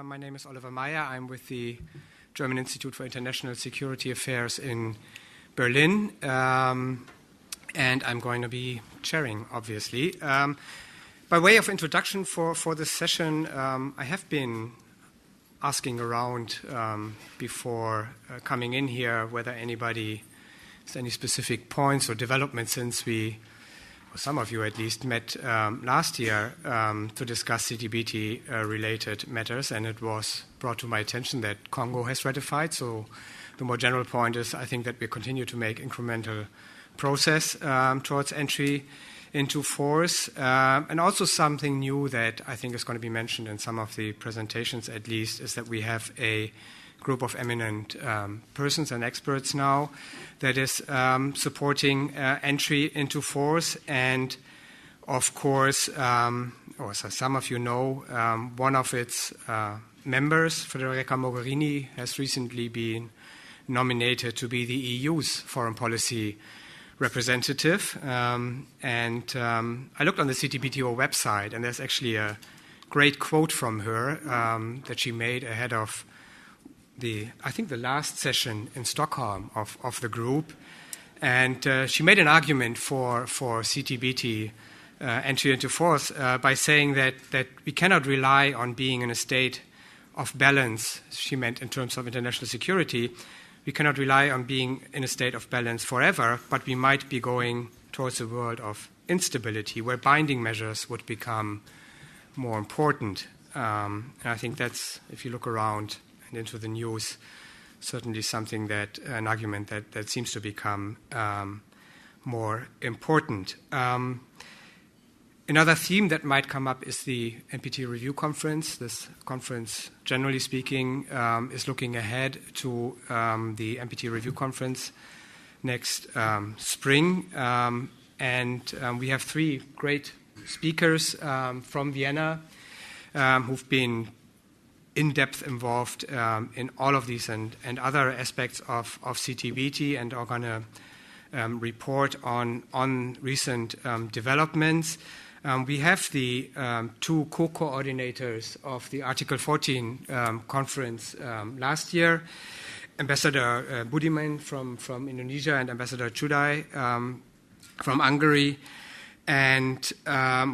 My name is Oliver Meier. I'm with the German Institute for International Security Affairs in Berlin, and I'm going to be chairing, obviously. By way of introduction for this session, I have been asking around before coming in here whether anybody has any specific points or developments since we, or some of you at least, met last year to discuss CTBT-related matters, and it was brought to my attention that Congo has ratified. So the more general point is I think that we continue to make incremental process towards entry into force. And also something new that I think is going to be mentioned in some of the presentations at least is that we have a group of eminent persons and experts now that is supporting entry into force. And of course, or so some of you know, one of its members, Federica Mogherini, has recently been nominated to be the EU's foreign policy representative. And I looked on the CTBTO website, and there's actually a great quote from her that she made ahead of I think the last session in Stockholm of the group. And she made an argument for CTBT entry into force by saying that we cannot rely on being in a state of balance. She meant in terms of international security. We cannot rely on being in a state of balance forever, but we might be going towards a world of instability where binding measures would become more important. And I think that's, if you look around and into the news, certainly something that, an argument that seems to become more important. Another theme that might come up is the NPT Review Conference. This conference, generally speaking, is looking ahead to the NPT Review Conference next spring. And we have three great speakers from Vienna who've been in-depth involved in all of these and other aspects of CTBT and are going to report on recent developments. We have the two co-coordinators of the Article 14 conference last year, Ambassador Budiman from Indonesia and Ambassador Csuday from Hungary. And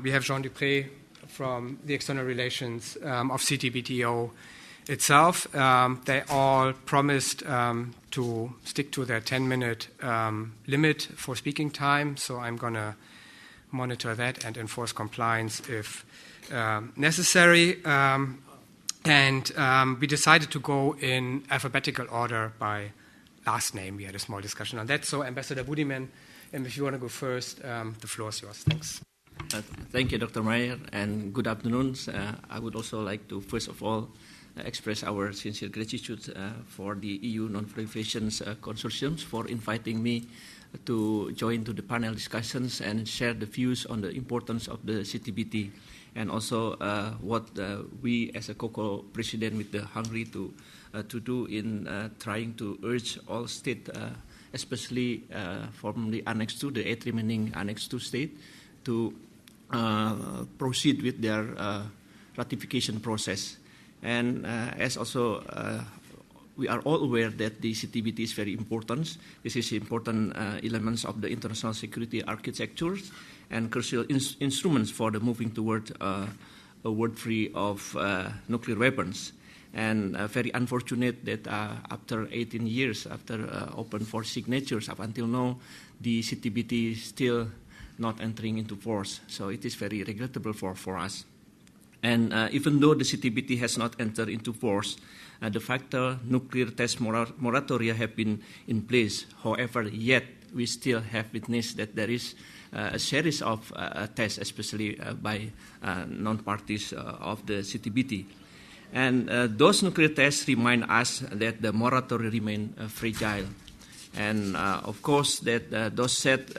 we have Jean Dupré from the external relations of CTBTO itself. They all promised to stick to their 10-minute limit for speaking time, so I'm going to monitor that and enforce compliance if necessary. And we decided to go in alphabetical order by last name. We had a small discussion on that. So Ambassador Budiman, if you want to go first, the floor is yours. Thanks. Thank you, Dr. Meier, and good afternoon. I would also like to, first of all, express our sincere gratitude for the EU Non-Proliferation Consortium for inviting me to join to the panel discussions and share the views on the importance of the CTBT and also what we as a co-president with the Hungary to do in trying to urge all states, especially from the Annex 2, the 8 remaining Annex 2 states, to proceed with their ratification process. And as also we are all aware that the CTBT is very important. This is important elements of the international security architectures and crucial instruments for the moving toward a world free of nuclear weapons. And very unfortunate that after 18 years, after open for signatures, up until now, the CTBT is still not entering into force. So it is very regrettable for us. And even though the CTBT has not entered into force, the factor nuclear test moratoria have been in place. However, yet we still have witnessed that there is a series of tests, especially by non-parties of the CTBT. And those nuclear tests remind us that the moratoria remain fragile. And of course, that those said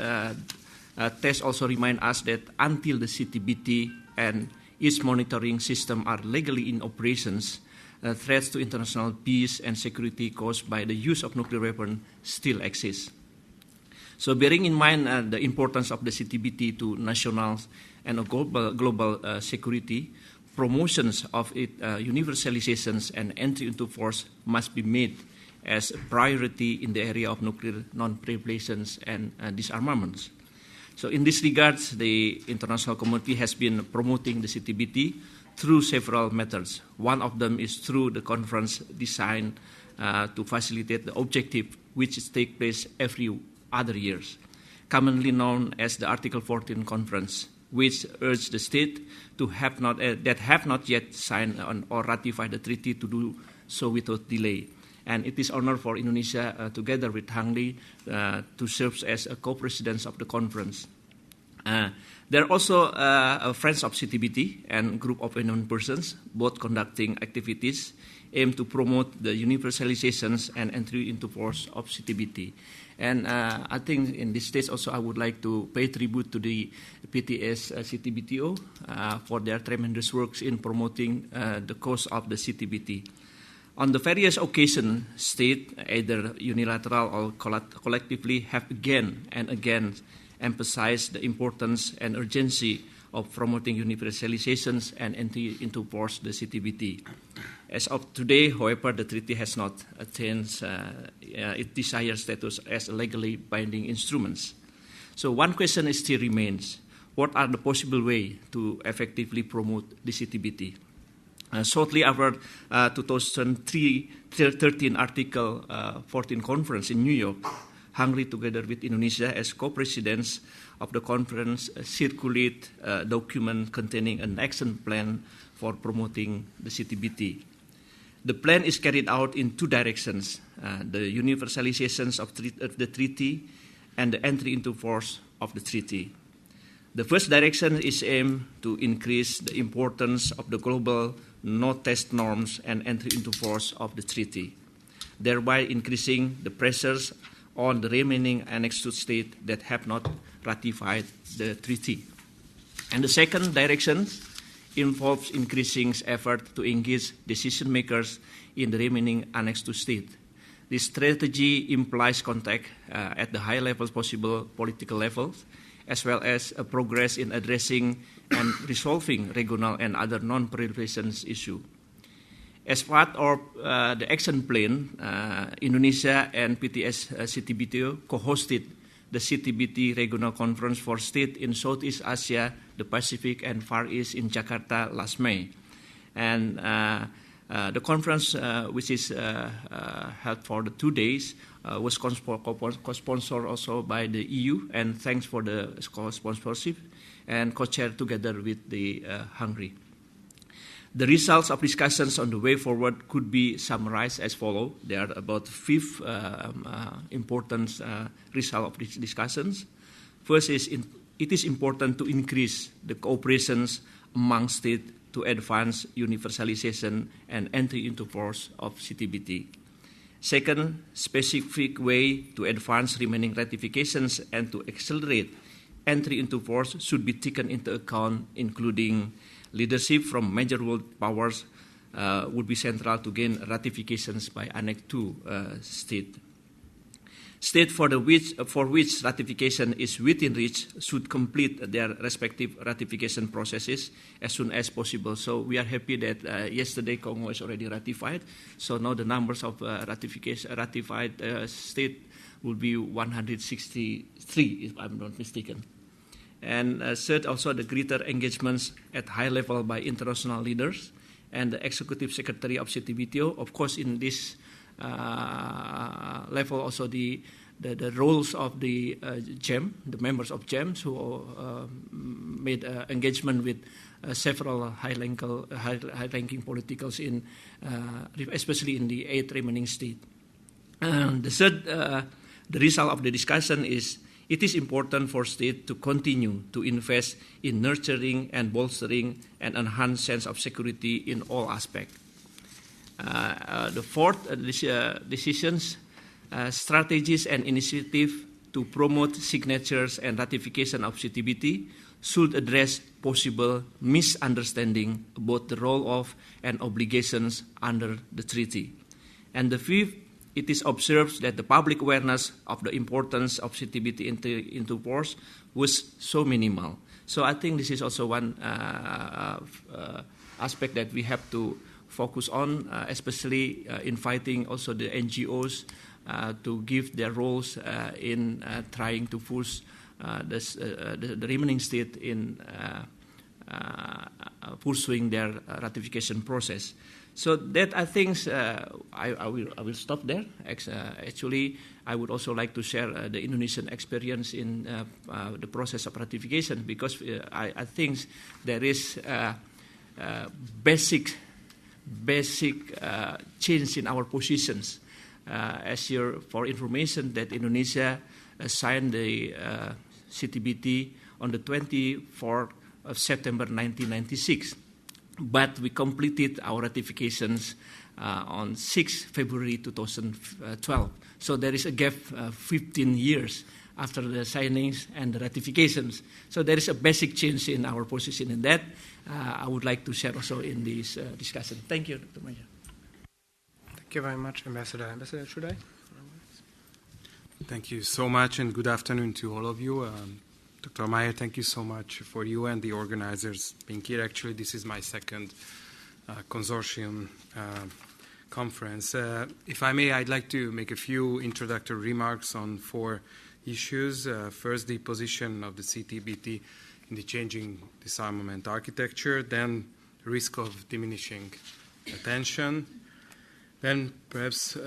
tests also remind us that until the CTBT and its monitoring system are legally in operations, threats to international peace and security caused by the use of nuclear weapons still exist. So bearing in mind the importance of the CTBT to national and global security, promotions of its universalizations and entry into force must be made as a priority in the area of nuclear non-proliferations and disarmaments. So in this regard, the international community has been promoting the CTBT through several methods. One of them is through the conference designed to facilitate the objective which takes place every other years, commonly known as the Article 14 Conference, which urged the state to that have not yet signed or ratified the treaty to do so without delay. And it is an honor for Indonesia, together with Hungary, to serve as a co-president of the conference. There are also friends of CTBT and group of unknown persons, both conducting activities aimed to promote the universalizations and entry into force of CTBT. And I think in this stage also I would like to pay tribute to the PTS CTBTO for their tremendous works in promoting the cause of the CTBT. On the various occasions, states, either unilateral or collectively, have again and again emphasized the importance and urgency of promoting universalizations and entry into force the CTBT. As of today, however, the treaty has not attained its desired status as a legally binding instruments. So one question still remains: what are the possible ways to effectively promote the CTBT? Shortly after 2013 Article 14 Conference in New York, Hungary, together with Indonesia as co-presidents of the conference, circulate a document containing an action plan for promoting the CTBT. The plan is carried out in two directions: the universalizations of the treaty and the entry into force of the treaty. The first direction is aimed to increase the importance of the global no-test norms and entry into force of the treaty, thereby increasing the pressures on the remaining Annex II states that have not ratified the treaty. And the second direction involves increasing effort to engage decision makers in the remaining Annex II states. This strategy implies contact at the high levels possible political levels, as well as a progress in addressing and resolving regional and other non-proliferation issues. As part of the action plan, Indonesia and PTS CTBTO co-hosted the CTBT Regional Conference for States in Southeast Asia, the Pacific, and Far East in Jakarta last May. And the conference, which is held for the 2 days, was co-sponsored also by the EU, and thanks for the co-sponsorship, and co-chaired together with the Hungary. The results of discussions on the way forward could be summarized as follows. There are about 5 important results of these discussions. First is it is important to increase the cooperations among states to advance universalization and entry into force of CTBT. Second, specific way to advance remaining ratifications and to accelerate entry into force should be taken into account, including leadership from major world powers would be central to gain ratifications by Annex II states. States for which ratification is within reach should complete their respective ratification processes as soon as possible. So we are happy that yesterday Congo is already ratified. So now the numbers of ratified states will be 163, if I'm not mistaken. And third, also the greater engagements at high level by international leaders and the Executive Secretary of CTBTO. Of course, in this level, also the roles of the GEM, the members of GEMs who made engagement with several high-ranking politicals in, especially in the 8 remaining states. The third, the result of the discussion is it is important for states to continue to invest in nurturing and bolstering an enhanced sense of security in all aspects. The fourth decisions, strategies and initiatives to promote signatures and ratification of CTBT should address possible misunderstanding about the role of and obligations under the treaty. And the fifth, it is observed that the public awareness of the importance of CTBT into force was so minimal. So I think this is also one aspect that we have to focus on, especially inviting also the NGOs to give their roles in trying to push the remaining state in pursuing their ratification process. So that I think I will stop there. Actually, I would also like to share the Indonesian experience in the process of ratification, because I think there is basic change in our positions. For information, that Indonesia signed the CTBT on the 24th of September 1996. But we completed our ratifications on 6 February 2012. So there is a gap 15 years after the signings and the ratifications. So there is a basic change in our position in that. I would like to share also in this discussion. Thank you, Dr. Meier. Thank you very much, Ambassador. Ambassador Csuday? Thank you so much, and good afternoon to all of you. Dr. Meier, thank you so much for you and the organizers being here. Actually, this is my second consortium conference. If I may, I'd like to make a few introductory remarks on 4 issues. First, the position of the CTBT in the changing disarmament architecture, then the risk of diminishing attention, then perhaps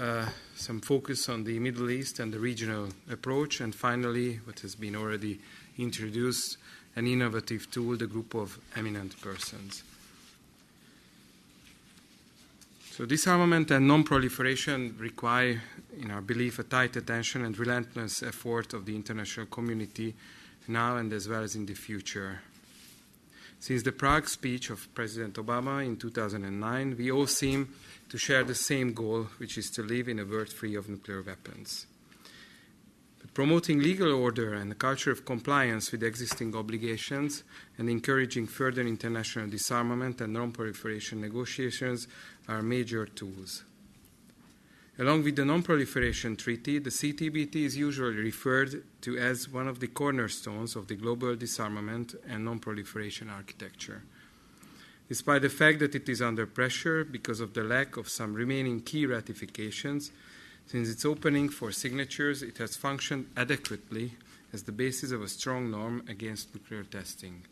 some focus on the Middle East and the regional approach, and finally, what has been already introduced, an innovative tool, the group of eminent persons. So disarmament and non-proliferation require, in our belief, a tight attention and relentless effort of the international community now and as well as in the future. Since the Prague speech of President Obama in 2009, we all seem to share the same goal, which is to live in a world free of nuclear weapons. But promoting legal order and a culture of compliance with existing obligations and encouraging further international disarmament and non-proliferation negotiations are major tools. Along with the Non-Proliferation Treaty, the CTBT is usually referred to as one of the cornerstones of the global disarmament and non-proliferation architecture. Despite the fact that it is under pressure because of the lack of some remaining key ratifications, since its opening for signatures, it has functioned adequately as the basis of a strong norm against nuclear testing.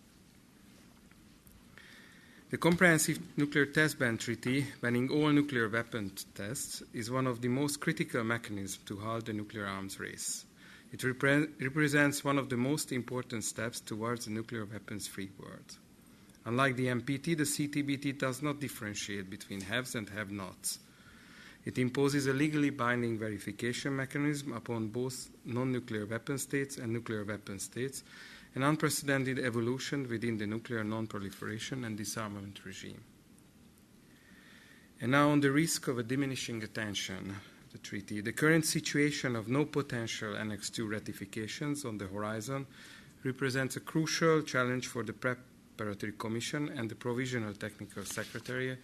The Comprehensive Nuclear Test Ban Treaty, banning all nuclear weapon tests, is one of the most critical mechanisms to halt the nuclear arms race. It represents one of the most important steps towards a nuclear weapons-free world. Unlike the NPT, the CTBT does not differentiate between haves and have-nots. It imposes a legally binding verification mechanism upon both non-nuclear weapon states and nuclear weapon states, an unprecedented evolution within the nuclear non-proliferation and disarmament regime. And now on the risk of a diminishing attention of the treaty. The current situation of no potential Annex II ratifications on the horizon represents a crucial challenge for the Preparatory Commission and the Provisional Technical Secretariat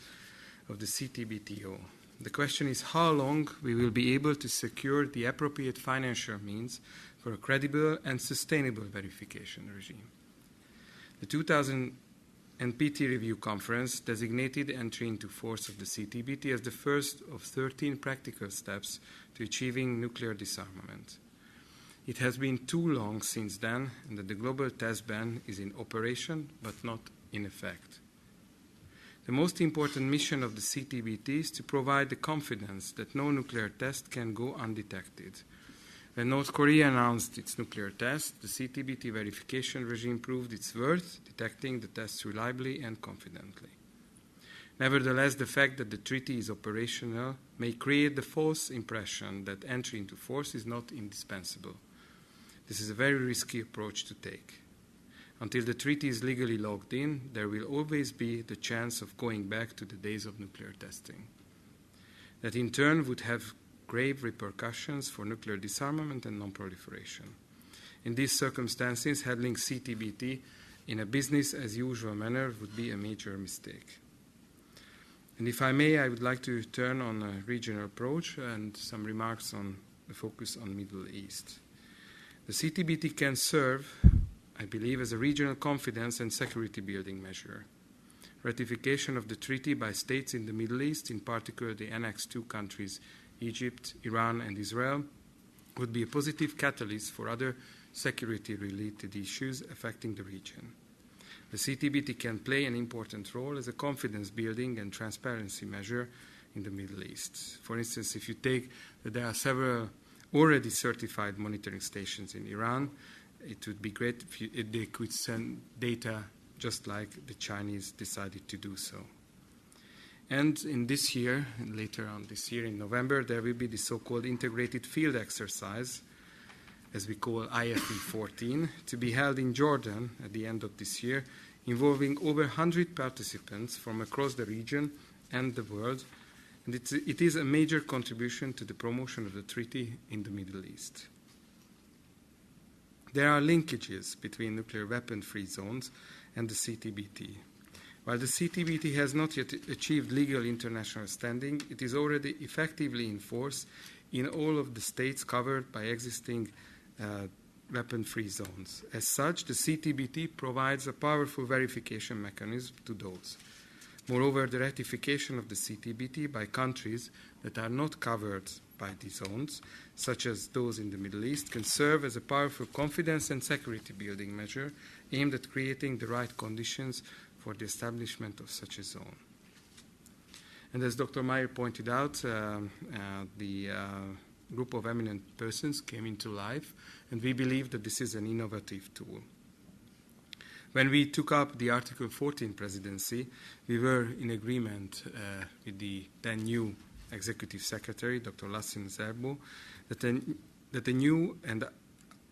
of the CTBTO. The question is how long we will be able to secure the appropriate financial means for a credible and sustainable verification regime. The 2000 NPT Review Conference designated entry into force of the CTBT as the first of 13 practical steps to achieving nuclear disarmament. It has been too long since then, and that the global test ban is in operation but not in effect. The most important mission of the CTBT is to provide the confidence that no nuclear test can go undetected. When North Korea announced its nuclear test, the CTBT verification regime proved its worth, detecting the tests reliably and confidently. Nevertheless, the fact that the treaty is operational may create the false impression that entry into force is not indispensable. This is a very risky approach to take. Until the treaty is legally locked in, there will always be the chance of going back to the days of nuclear testing. That in turn would have grave repercussions for nuclear disarmament and non-proliferation. In these circumstances, handling CTBT in a business-as-usual manner would be a major mistake. And if I may, I would like to turn on a regional approach and some remarks on the focus on Middle East. The CTBT can serve, I believe, as a regional confidence and security building measure. Ratification of the treaty by states in the Middle East, in particular the Annex II countries, Egypt, Iran, and Israel, would be a positive catalyst for other security-related issues affecting the region. The CTBT can play an important role as a confidence-building and transparency measure in the Middle East. For instance, if you take that there are several already certified monitoring stations in Iran, it would be great if they could send data just like the Chinese decided to do so. And in this year, and later on this year in November, there will be the so-called integrated field exercise, as we call IFE 14, to be held in Jordan at the end of this year, involving over 100 participants from across the region and the world. And it is a major contribution to the promotion of the treaty in the Middle East. There are linkages between nuclear weapon-free zones and the CTBT. While the CTBT has not yet achieved legal international standing, it is already effectively in force in all of the states covered by existing weapon-free zones. As such, the CTBT provides a powerful verification mechanism to those. Moreover, the ratification of the CTBT by countries that are not covered by these zones, such as those in the Middle East, can serve as a powerful confidence and security-building measure aimed at creating the right conditions for the establishment of such a zone. And as Dr. Meier pointed out, the group of eminent persons came into life, and we believe that this is an innovative tool. When we took up the Article 14 presidency, we were in agreement with the then new Executive Secretary, Dr. Lassin Zerbo, that the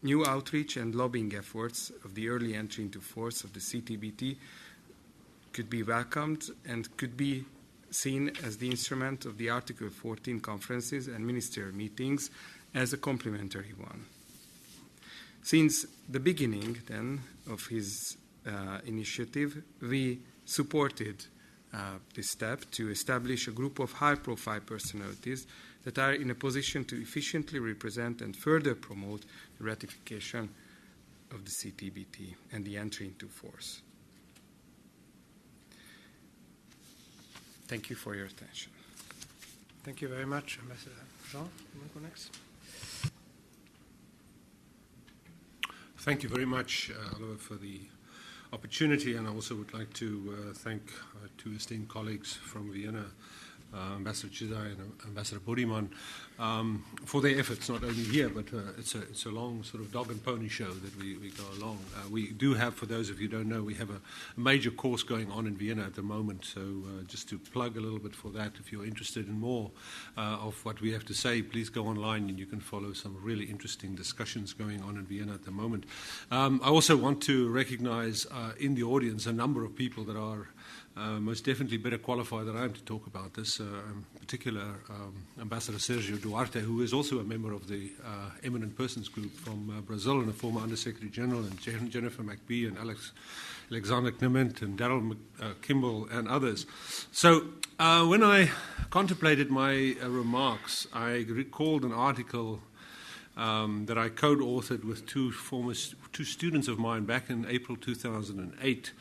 new outreach and lobbying efforts of the early entry into force of the CTBT could be welcomed and could be seen as the instrument of the Article 14 conferences and ministerial meetings as a complementary one. Since the beginning, then, of his initiative, we supported this step to establish a group of high-profile personalities that are in a position to efficiently represent and further promote the ratification of the CTBT and the entry into force. Thank you for your attention. Thank you very much, Ambassador Jean. You want to go next? Thank you very much, Oliver, for the opportunity, and I also would like to thank two esteemed colleagues from Vienna, Ambassador Csuday and Ambassador Budiman, for their efforts, not only here, but it's a long sort of dog and pony show that we go along. We do have, for those of you who don't know, we have a major course going on in Vienna at the moment, so just to plug a little bit for that, if you're interested in more of what we have to say, please go online and you can follow some really interesting discussions going on in Vienna at the moment. I also want to recognize in the audience a number of people that are most definitely better qualified than I am to talk about this, in particular Ambassador Sergio Duarte, who is also a member of the Eminent Persons Group from Brazil and a former Undersecretary General, and Jennifer McBee and Alexander Clement and Daryl Kimball and others. So when I contemplated my remarks, I recalled an article that I co-authored with two students of mine back in April 2008,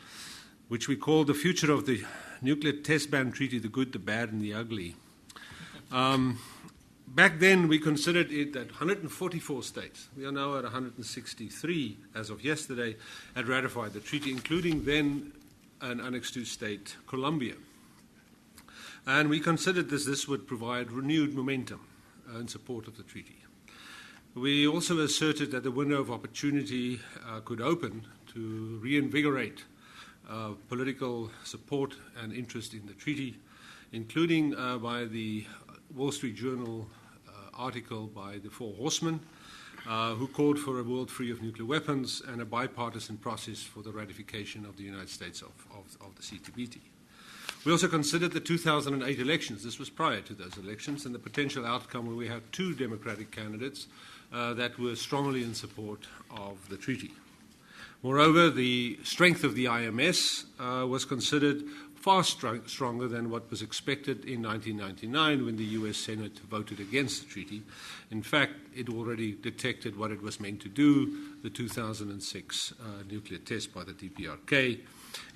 which we called The Future of the Nuclear Test Ban Treaty, the Good, the Bad, and the Ugly. Back then, we considered it that 144 states, we are now at 163 as of yesterday, had ratified the treaty, including then an Annex II state, Colombia. And we considered this would provide renewed momentum in support of the treaty. We also asserted that the window of opportunity could open to reinvigorate political support and interest in the treaty, including by the Wall Street Journal article by the Four Horsemen, who called for a world free of nuclear weapons and a bipartisan process for the ratification of the United States of the CTBT. We also considered the 2008 elections. This was prior to those elections, and the potential outcome where we had two Democratic candidates that were strongly in support of the treaty. Moreover, the strength of the IMS was considered far stronger than what was expected in 1999 when the US Senate voted against the treaty. In fact, it already detected what it was meant to do, the 2006 nuclear test by the DPRK.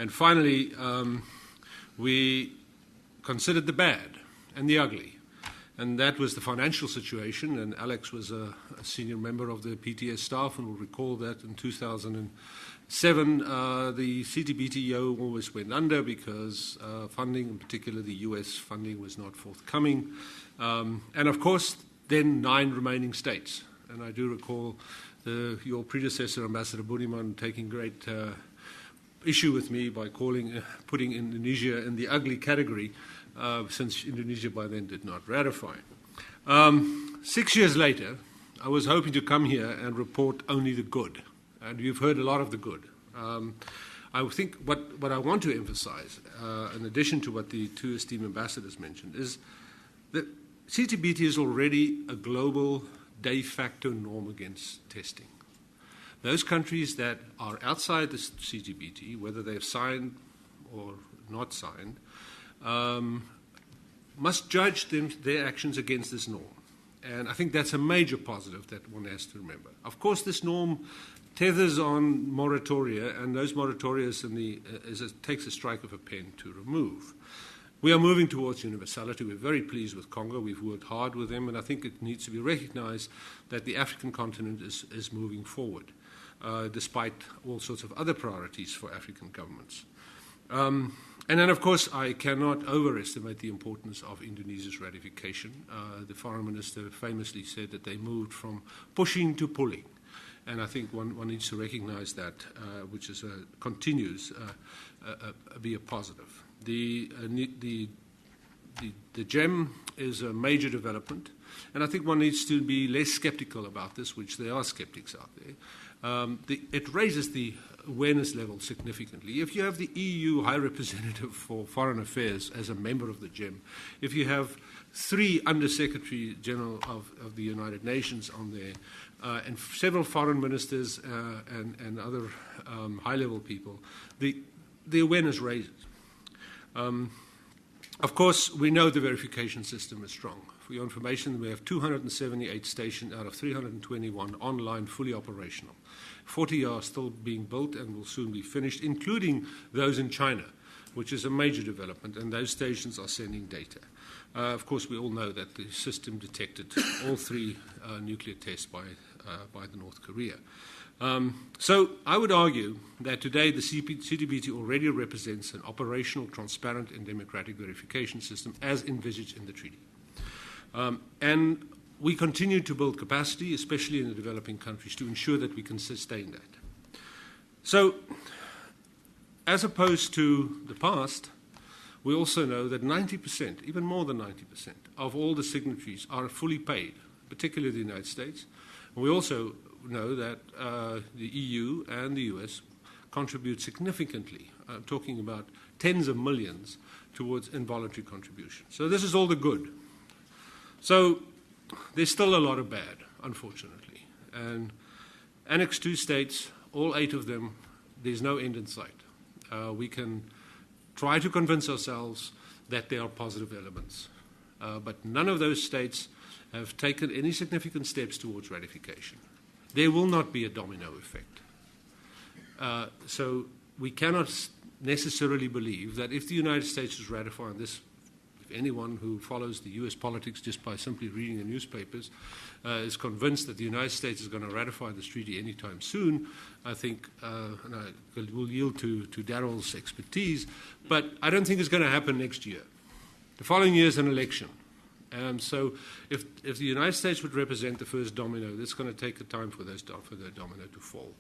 And finally, we considered the bad and the ugly. And that was the financial situation, and Alex was a senior member of the PTS staff and will recall that in 2007 the CTBTO always went under because funding, in particular the US funding, was not forthcoming. And of course, then 9 remaining states. And I do recall your predecessor, Ambassador Budiman, taking great issue with me by putting Indonesia in the ugly category, since Indonesia by then did not ratify. 6 years later, I was hoping to come here and report only the good, and you've heard a lot of the good. I think what I want to emphasize, in addition to what the 2 esteemed ambassadors mentioned, is that CTBT is already a global de facto norm against testing. Those countries that are outside the CTBT, whether they've signed or not signed, must judge their actions against this norm. And I think that's a major positive that one has to remember. Of course, this norm tethers on moratoria, and those moratoria takes a strike of a pen to remove. We are moving towards universality. We're very pleased with Congo. We've worked hard with them, and I think it needs to be recognized that the African continent is moving forward, despite all sorts of other priorities for African governments. And then, of course, I cannot overestimate the importance of Indonesia's ratification. The foreign minister famously said that they moved from pushing to pulling. And I think one needs to recognize that, which continues be a positive. The GEM is a major development, and I think one needs to be less skeptical about this, which there are skeptics out there. It raises the awareness level significantly. If you have the EU High Representative for Foreign Affairs as a member of the GEM, if you have 3 Under-Secretary General of the United Nations on there, and several foreign ministers and other high-level people, the awareness raises. Of course, we know the verification system is strong. For your information, we have 278 stations out of 321 online, fully operational. 40 are still being built and will soon be finished, including those in China, which is a major development, and those stations are sending data. Of course, we all know that the system detected all 3 nuclear tests by the North Korea. So I would argue that today the CTBT already represents an operational, transparent, and democratic verification system as envisaged in the treaty. And we continue to build capacity, especially in the developing countries, to ensure that we can sustain that. So, as opposed to the past, we also know that 90%, even more than 90%, of all the signatories are fully paid, particularly the United States. And we also know that the EU and the US contribute significantly, talking about tens of millions, towards involuntary contributions. So this is all the good. So there's still a lot of bad, unfortunately. And Annex 2 states, all 8 of them, there's no end in sight. We can try to convince ourselves that there are positive elements. But none of those states have taken any significant steps towards ratification. There will not be a domino effect. So we cannot necessarily believe that if the United States is ratifying this, if anyone who follows the US politics just by simply reading the newspapers is convinced that the United States is going to ratify this treaty anytime soon, I think, and I will yield to Darryl's expertise, but I don't think it's going to happen next year. The following year is an election. So if the United States would represent the first domino, it's going to take the time for the domino to fall.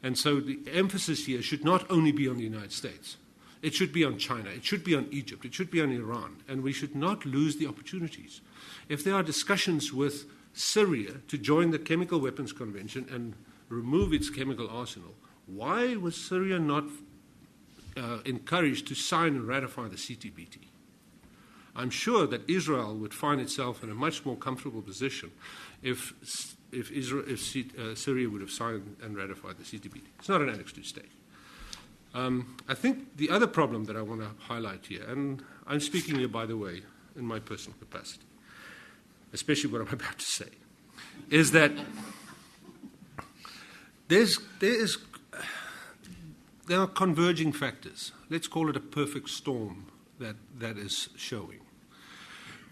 And so the emphasis here should not only be on the United States. It should be on China. It should be on Egypt. It should be on Iran. And we should not lose the opportunities. If there are discussions with Syria to join the Chemical Weapons Convention and remove its chemical arsenal, why was Syria not encouraged to sign and ratify the CTBT? I'm sure that Israel would find itself in a much more comfortable position if Syria would have signed and ratified the CTBT. It's not an Annex 2 state. I think the other problem that I want to highlight here, and I'm speaking here, by the way, in my personal capacity, especially what I'm about to say, is that there are converging factors. Let's call it a perfect storm that is showing.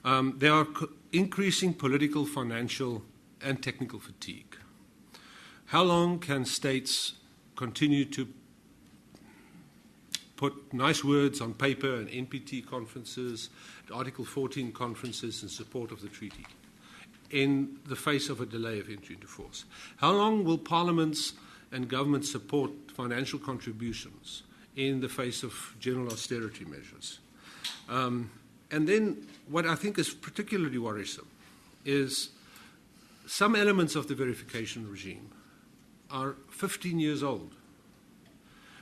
There are increasing political, financial, and technical fatigue. How long can states continue to put nice words on paper and NPT conferences, Article 14 conferences in support of the treaty in the face of a delay of entry into force? How long will parliaments and governments support financial contributions in the face of general austerity measures? And then what I think is particularly worrisome is some elements of the verification regime are 15 years old.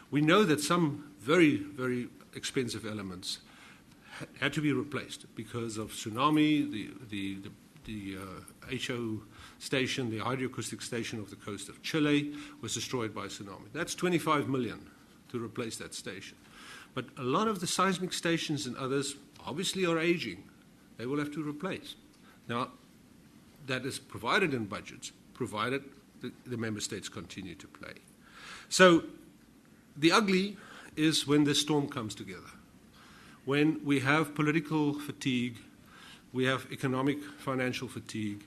We know that some very, very expensive elements had to be replaced because of tsunami. The HO station, the hydroacoustic station off the coast of Chile, was destroyed by a tsunami. That's 25 million to replace that station. But a lot of the seismic stations and others obviously are aging. They will have to replace. Now, that is provided in budgets, provided the member states continue to play. So the ugly is when the storm comes together. When we have political fatigue, we have economic, financial fatigue,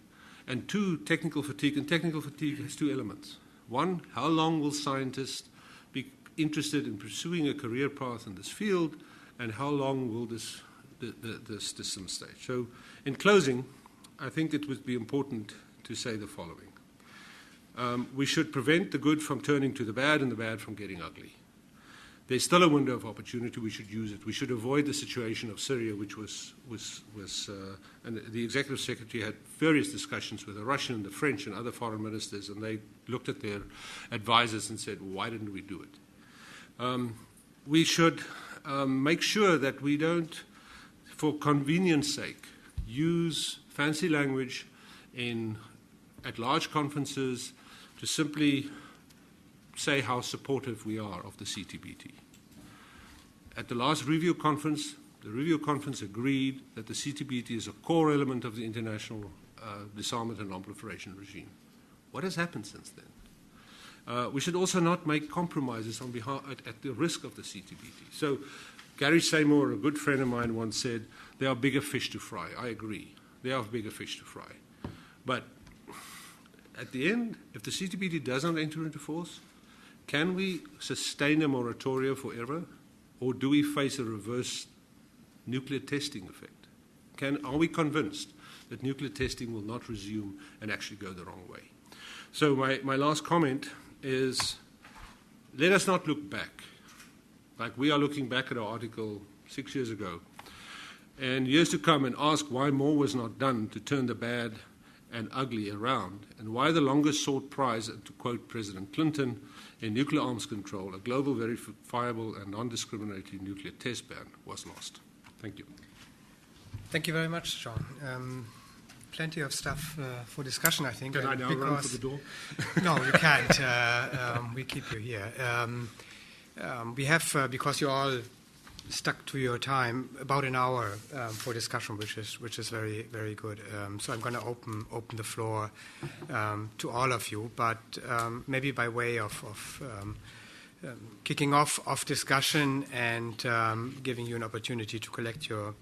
and two, technical fatigue. And technical fatigue has two elements. One, how long will scientists be interested in pursuing a career path in this field, and how long will this system stay? So in closing, I think it would be important to say the following. We should prevent the good from turning to the bad and the bad from getting ugly. There's still a window of opportunity. We should use it. We should avoid the situation of Syria, which was and the Executive Secretary had various discussions with the Russian and the French and other foreign ministers, and they looked at their advisors and said, why didn't we do it? We should make sure that we don't, for convenience sake, use fancy language at large conferences to simply say how supportive we are of the CTBT. At the last review conference, the review conference agreed that the CTBT is a core element of the international disarmament and non-proliferation regime. What has happened since then? We should also not make compromises on behalf at the risk of the CTBT. So Gary Seymour, a good friend of mine, once said, there are bigger fish to fry. I agree. There are bigger fish to fry. But at the end, if the CTBT does not enter into force, can we sustain a moratorium forever, or do we face a reverse nuclear testing effect? Are we convinced that nuclear testing will not resume and actually go the wrong way? So my last comment is, let us not look back, like we are looking back at our article 6 years ago, and years to come, and ask why more was not done to turn the bad and ugly around, and why the longest sought prize, to quote President Clinton, in nuclear arms control, a global, verifiable, and non-discriminatory nuclear test ban was lost. Thank you. Thank you very much, John. Plenty of stuff for discussion, I think. Can I now run for the door? No, you can't. We keep you here. We have, because you all stuck to your time, about an hour for discussion, which is very, very good. So I'm going to open the floor to all of you, but maybe by way of kicking off discussion and giving you an opportunity to collect your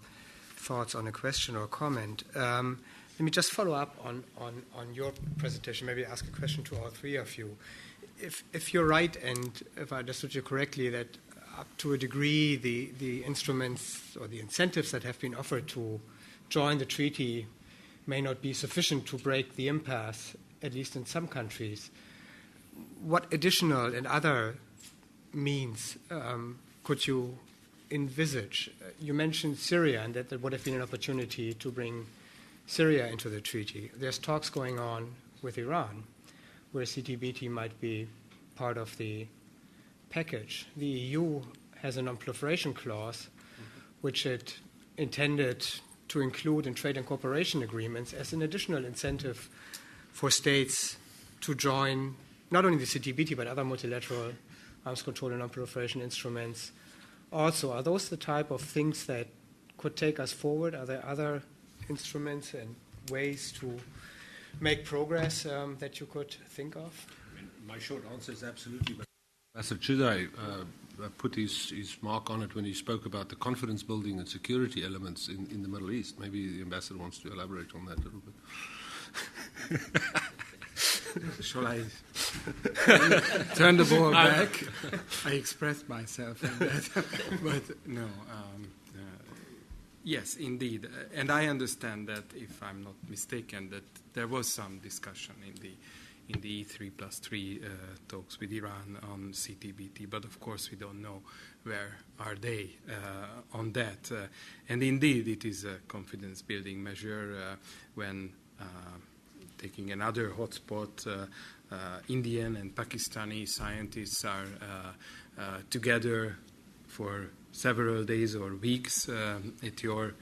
thoughts on a question or comment. Let me just follow up on your presentation, maybe ask a question to all three of you. If you're right, and if I understood you correctly, that up to a degree the instruments or the incentives that have been offered to join the treaty may not be sufficient to break the impasse, at least in some countries, what additional and other means could you envisage? You mentioned Syria, and that there would have been an opportunity to bring Syria into the treaty. There's talks going on with Iran, where CTBT might be part of the package. The EU has a non-proliferation clause, which it intended to include in trade and cooperation agreements as an additional incentive for states to join not only the CTBT but other multilateral arms control and non-proliferation instruments. Also, are those the type of things that could take us forward? Are there other instruments and ways to make progress that you could think of? My short answer is absolutely. But Ambassador Csuday put his mark on it when he spoke about the confidence building and security elements in the Middle East. Maybe the ambassador wants to elaborate on that a little bit. Shall I turn the ball back? I expressed myself in that. But no, yes, indeed. And I understand that, if I'm not mistaken, that there was some discussion in the E3+3 talks with Iran on CTBT, but of course we don't know where are they on that. And indeed, it is a confidence-building measure when taking another hotspot, Indian and Pakistani scientists are together for several days or weeks at your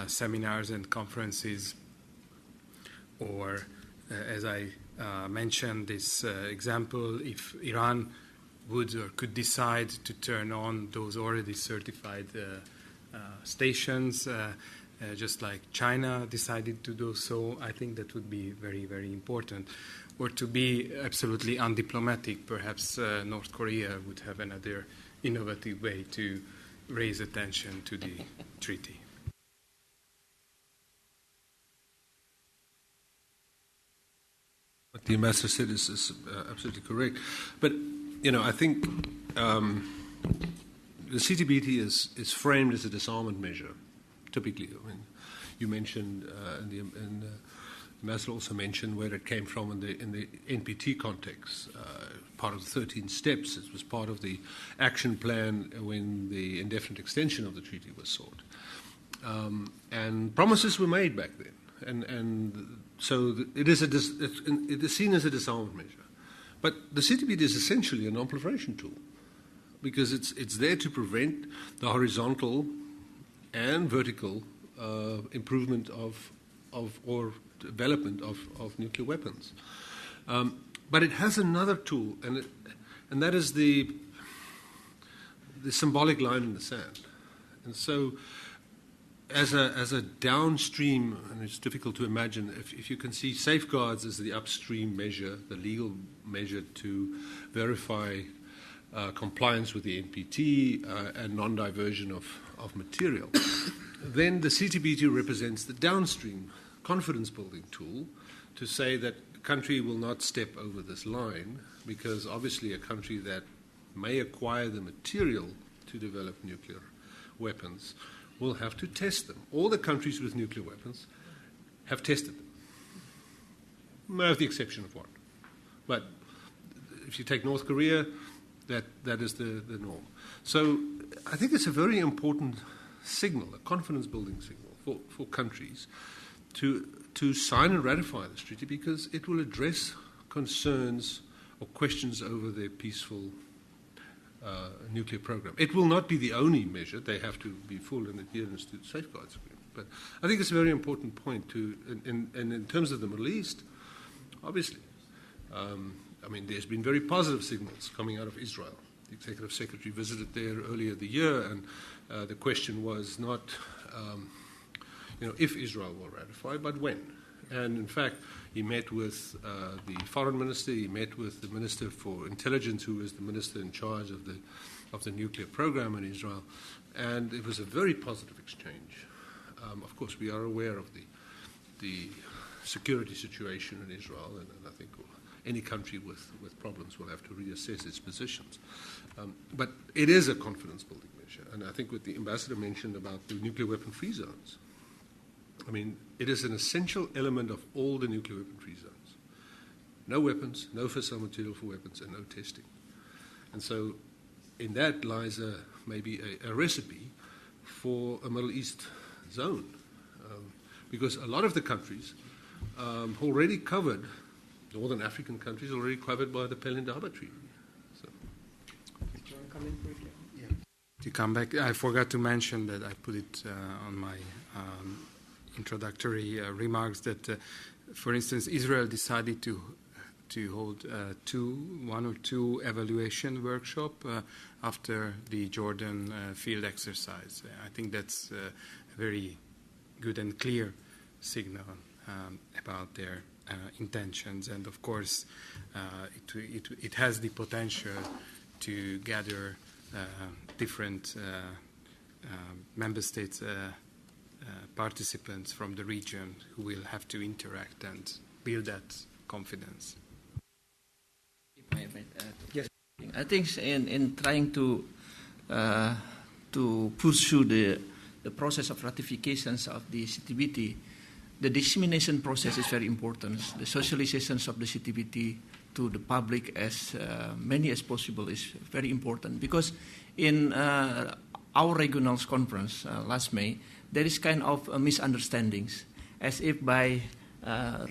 seminars and conferences, or as I mentioned this example, if Iran would or could decide to turn on those already certified stations, just like China decided to do so, I think that would be very, very important. Or to be absolutely undiplomatic, perhaps North Korea would have another innovative way to raise attention to the treaty. What the ambassador said is absolutely correct. But, I think the CTBT is framed as a disarmament measure, typically. I mean, you mentioned, and the ambassador also mentioned where it came from in the NPT context. Part of the 13 steps, it was part of the action plan when the indefinite extension of the treaty was sought. And promises were made back then. And so it is seen as a disarmament measure. But the CTBT is essentially a non-proliferation tool, because it's there to prevent the horizontal and vertical improvement of or development of nuclear weapons. But it has another tool, and that is the symbolic line in the sand. And so, as a downstream, and it's difficult to imagine, if you can see safeguards as the upstream measure, the legal measure to verify compliance with the NPT and non-diversion of material, then the CTBT represents the downstream confidence-building tool to say that a country will not step over this line, because obviously a country that may acquire the material to develop nuclear weapons will have to test them. All the countries with nuclear weapons have tested them, with the exception of one. But if you take North Korea, that is the norm. So I think it's a very important signal, a confidence-building signal for countries to sign and ratify this treaty, because it will address concerns or questions over their peaceful nuclear program. It will not be the only measure. They have to be full in adherence to the safeguards agreement. But I think it's a very important point and in terms of the Middle East, obviously, there's been very positive signals coming out of Israel. The Executive Secretary visited there earlier the year, and the question was not, if Israel will ratify, but when. And in fact, he met with the foreign minister. He met with the minister for intelligence, who is the minister in charge of the nuclear program in Israel, and it was a very positive exchange. Of course, we are aware of the security situation in Israel, and I think any country with problems will have to reassess its positions. But it is a confidence-building measure, and I think what the ambassador mentioned about the nuclear weapon-free zones, it is an essential element of all the nuclear weapon-free zones. No weapons, no fissile material for weapons, and no testing. And so in that lies maybe a recipe for a Middle East zone, because a lot of the countries already covered, Northern African countries already covered by the Pelindaba Treaty. So. Do you want to come in quickly? Yeah. To come back, I forgot to mention that I put it on my introductory remarks that, for instance, Israel decided to hold one or two evaluation workshop after the Jordan field exercise. I think that's a very good and clear signal about their intentions, and of course it has the potential to gather different member states participants from the region who will have to interact and build that confidence. Yes. I think in trying to pursue the process of ratifications of the CTBT, the dissemination process is very important. The socializations of the CTBT to the public as many as possible is very important, because in our regional conference last May, there is kind of misunderstandings, as if by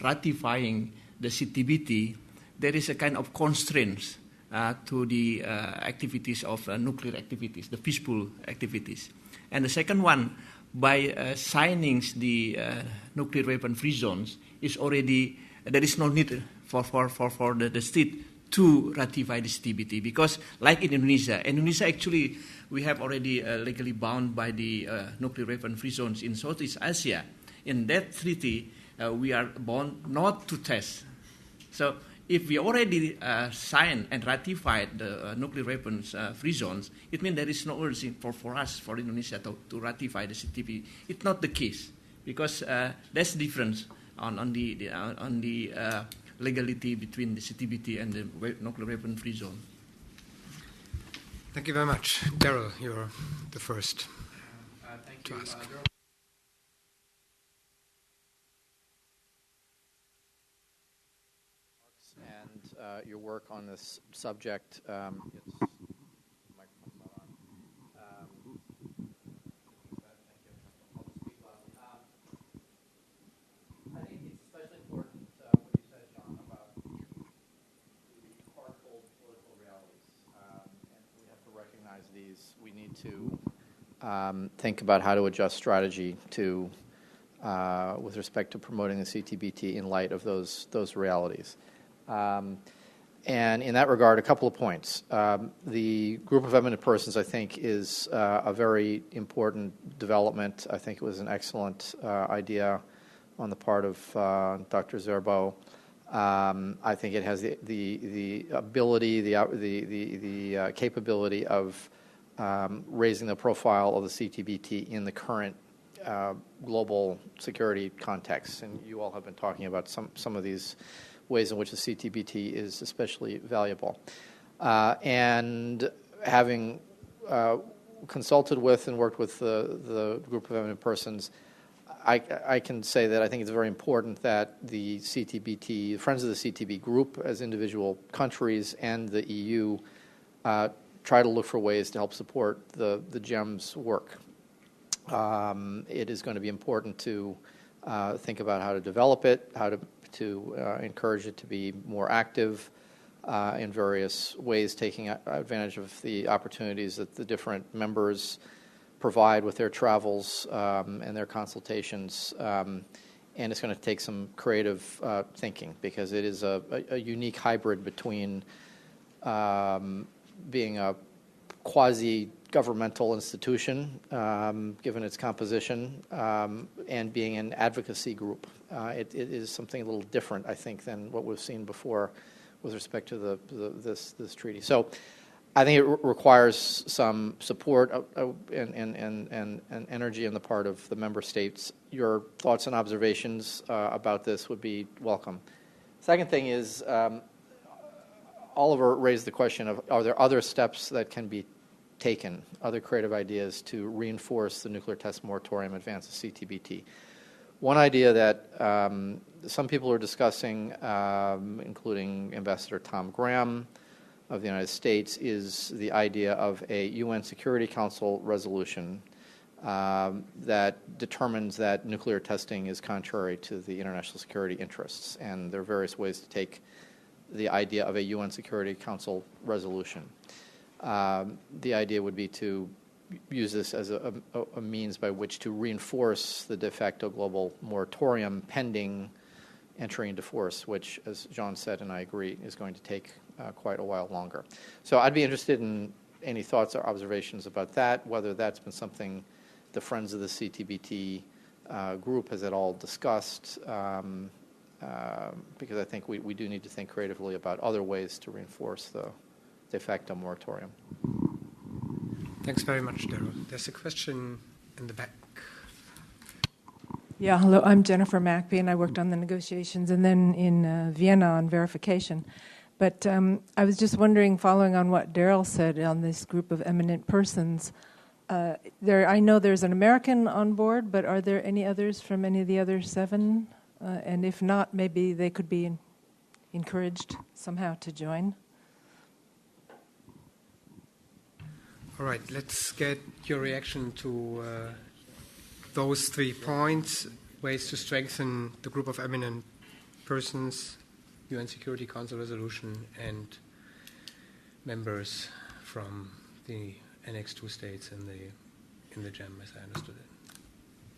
ratifying the CTBT, there is a kind of constraints to the activities of nuclear activities, the peaceful activities. And the second one, by signing the nuclear weapon-free zones, is already, there is no need for the state to ratify the CTBT, because like in Indonesia actually, we have already legally bound by the nuclear weapon-free zones in Southeast Asia. In that treaty, we are bound not to test. So if we already signed and ratified the nuclear weapons free zones, it means there is no urgency for us, for Indonesia, to ratify the CTBT. It's not the case, because there's difference on the legality between the CTBT and the nuclear weapon free zone. Thank you very much. Daryl, you're the first to ask. And your work on this subject. I think it's especially important what you said, John, about the hard-cold political realities, and we have to recognize these. We need to think about how to adjust strategy to, with respect to promoting the CTBT in light of those realities. And in that regard, a couple of points. The group of eminent persons, I think, is a very important development. I think it was an excellent idea on the part of Dr. Zerbo. I think it has the ability, the capability of raising the profile of the CTBT in the current global security context. And you all have been talking about some of these ways in which the CTBT is especially valuable. And having consulted with and worked with the group of eminent persons, I can say that I think it's very important that the CTBT, Friends of the CTB group as individual countries and the EU try to look for ways to help support the GEMS work. It is going to be important to think about how to develop it, how to encourage it to be more active in various ways, taking advantage of the opportunities that the different members provide with their travels and their consultations. And it's going to take some creative thinking, because it is a unique hybrid between being a quasi-governmental institution, given its composition, and being an advocacy group. It is something a little different, I think, than what we've seen before with respect to this treaty. So I think it requires some support and energy on the part of the member states. Your thoughts and observations about this would be welcome. Second thing is, Oliver raised the question of, are there other steps that can be taken, other creative ideas to reinforce the nuclear test moratorium, advance the CTBT? One idea that some people are discussing, including Ambassador Tom Graham of the United States, is the idea of a UN Security Council resolution that determines that nuclear testing is contrary to the international security interests. And there are various ways to take the idea of a UN Security Council resolution. The idea would be to use this as a means by which to reinforce the de facto global moratorium pending entry into force, which, as John said, and I agree, is going to take quite a while longer. So I'd be interested in any thoughts or observations about that, whether that's been something the Friends of the CTBT group has at all discussed, because I think we do need to think creatively about other ways to reinforce the de facto moratorium. Thanks very much, Daryl. There's a question in the back. Yeah, hello, I'm Jennifer Macby, and I worked on the negotiations and then in Vienna on verification. But I was just wondering, following on what Daryl said on this group of eminent persons, I know there's an American on board, but are there any others from any of the other 7? And if not, maybe they could be encouraged somehow to join. All right, let's get your reaction to those 3 points: ways to strengthen the group of eminent persons, UN Security Council resolution, and members from the Annex 2 states in the GEM, as I understood it.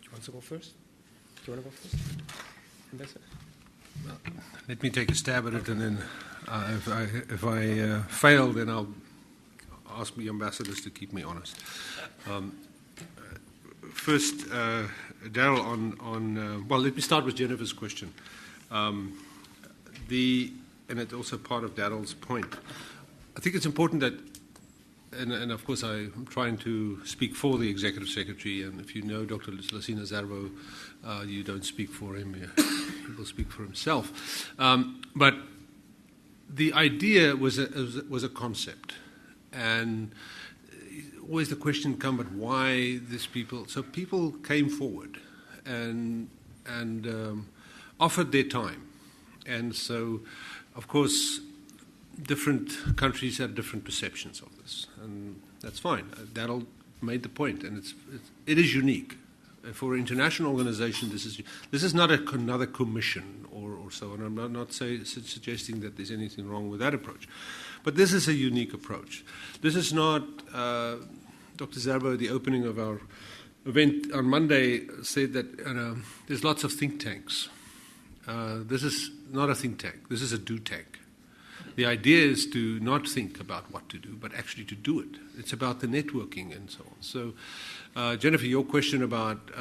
Do you want to go first? Do you want to go first, Ambassador? Well, let me take a stab at it, and then if I fail, then I'll ask the ambassadors to keep me honest. First, Daryl, well, let me start with Jennifer's question. And it's also part of Daryl's point. I think it's important that, and of course I'm trying to speak for the Executive Secretary, and if you know Dr. Lasina Zarbo, you don't speak for him, he will speak for himself. But the idea was a concept, and always the question come, but why these people? So people came forward and offered their time, and so of course different countries have different perceptions of this, and that's fine. Daryl made the point, and it is unique for an international organization. This is not another commission or so, and I'm not suggesting that there's anything wrong with that approach, but this is a unique approach. This is not. Dr. Zarbo, at the opening of our event on Monday, said that there's lots of think tanks. This is not a think tank. This is a do tank. The idea is to not think about what to do, but actually to do it. It's about the networking and so on. So, Jennifer, your question about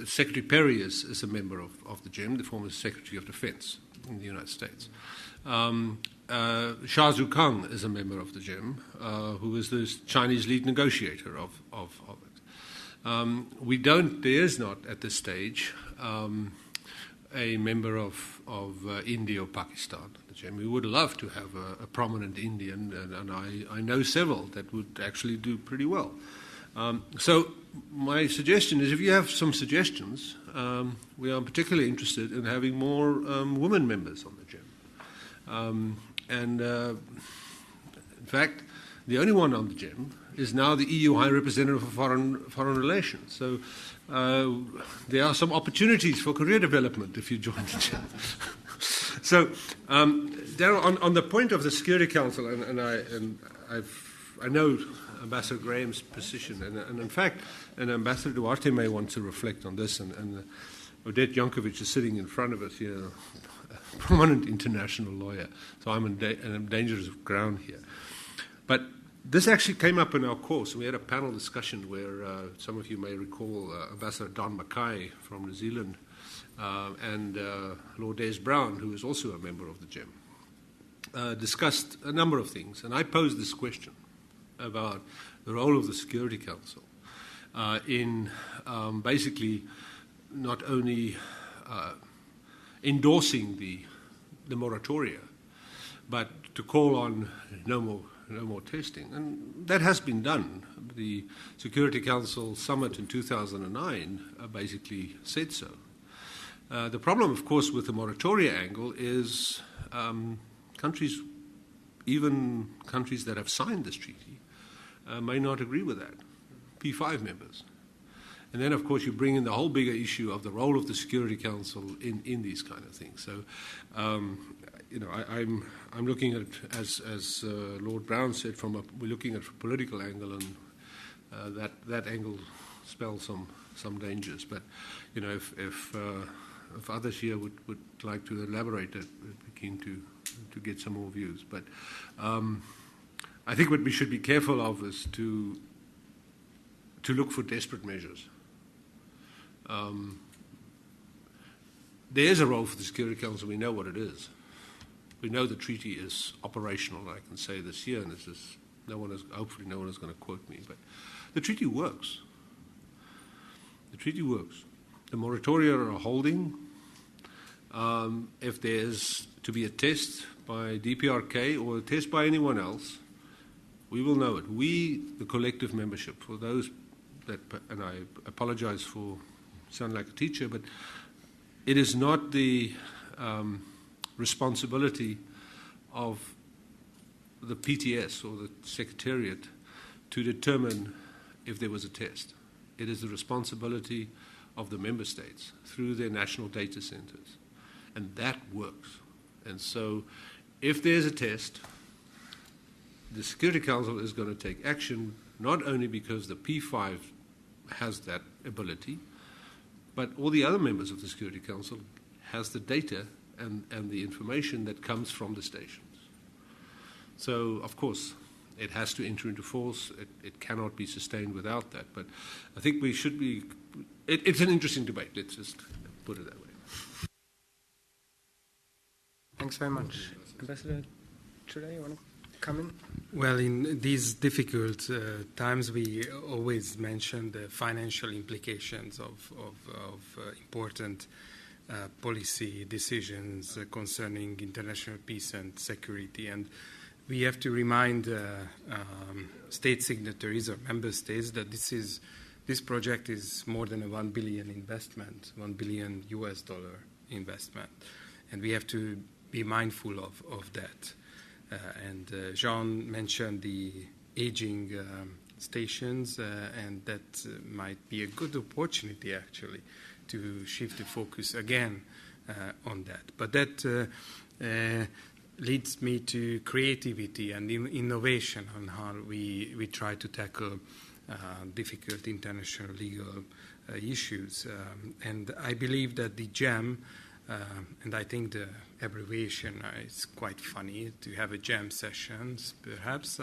Secretary Perry is a member of the GEM, the former Secretary of Defense in the United States. Shah Zukang is a member of the GEM, who is the Chinese lead negotiator of it. There is not at this stage a member of India or Pakistan, the GEM. We would love to have a prominent Indian, and I know several that would actually do pretty well. So my suggestion is, if you have some suggestions, we are particularly interested in having more women members on the GEM. In fact, the only one on the GEM is now the EU High Representative for Foreign Relations. So there are some opportunities for career development if you join the GEM. So, Daryl, on the point of the Security Council, I know Ambassador Graham's position, and in fact, Ambassador Duarte may want to reflect on this, and Odette Jankovic is sitting in front of us here, a prominent international lawyer, so I'm in dangerous ground here. But this actually came up in our course. We had a panel discussion where some of you may recall Ambassador Don Mackay from New Zealand and Lord Des Brown, who is also a member of the GEM, discussed a number of things. And I posed this question about the role of the Security Council in basically not only endorsing the moratoria, but to call on no more testing. And that has been done. The Security Council summit in 2009 basically said so. The problem, of course, with the moratoria angle is countries, even countries that have signed this treaty, may not agree with that. P5 members. And then, of course, you bring in the whole bigger issue of the role of the Security Council in these kind of things. So, I'm looking at, as Lord Brown said, we're looking at a political angle, and that angle spells some dangers. But if others here would like to elaborate, I'd be keen to get some more views. But I think what we should be careful of is to look for desperate measures. There is a role for the Security Council. We know what it is. We know the treaty is operational. I can say this here, and hopefully no one is going to quote me. But The treaty works. The treaty works. The moratoria are holding. If there's to be a test by DPRK or a test by anyone else, we will know it. We, the collective membership, for those that, and I apologize for sounding like a teacher, but it is not the responsibility of the PTS or the Secretariat to determine if there was a test. It is the responsibility of the member states through their national data centers. And that works. And so if there's a test, the Security Council is going to take action, not only because the P5 has that ability, but all the other members of the Security Council has the data and the information that comes from the stations. So, of course, it has to enter into force. It cannot be sustained without that. But I think we should be... It's an interesting debate. Let's just put it that way. Thanks very much. Ambassador Csuday, you want to come in? Well, in these difficult times, we always mention the financial implications of important policy decisions concerning international peace and security. And we have to remind state signatories or member states that this project is more than a $1 billion investment, $1 billion US investment. And we have to be mindful of that. And Jean mentioned the aging stations, and that might be a good opportunity, actually, to shift the focus again on that. But that leads me to creativity and innovation on how we try to tackle difficult international legal issues. And I believe that the GEM, and I think the abbreviation is quite funny to have a jam sessions, perhaps,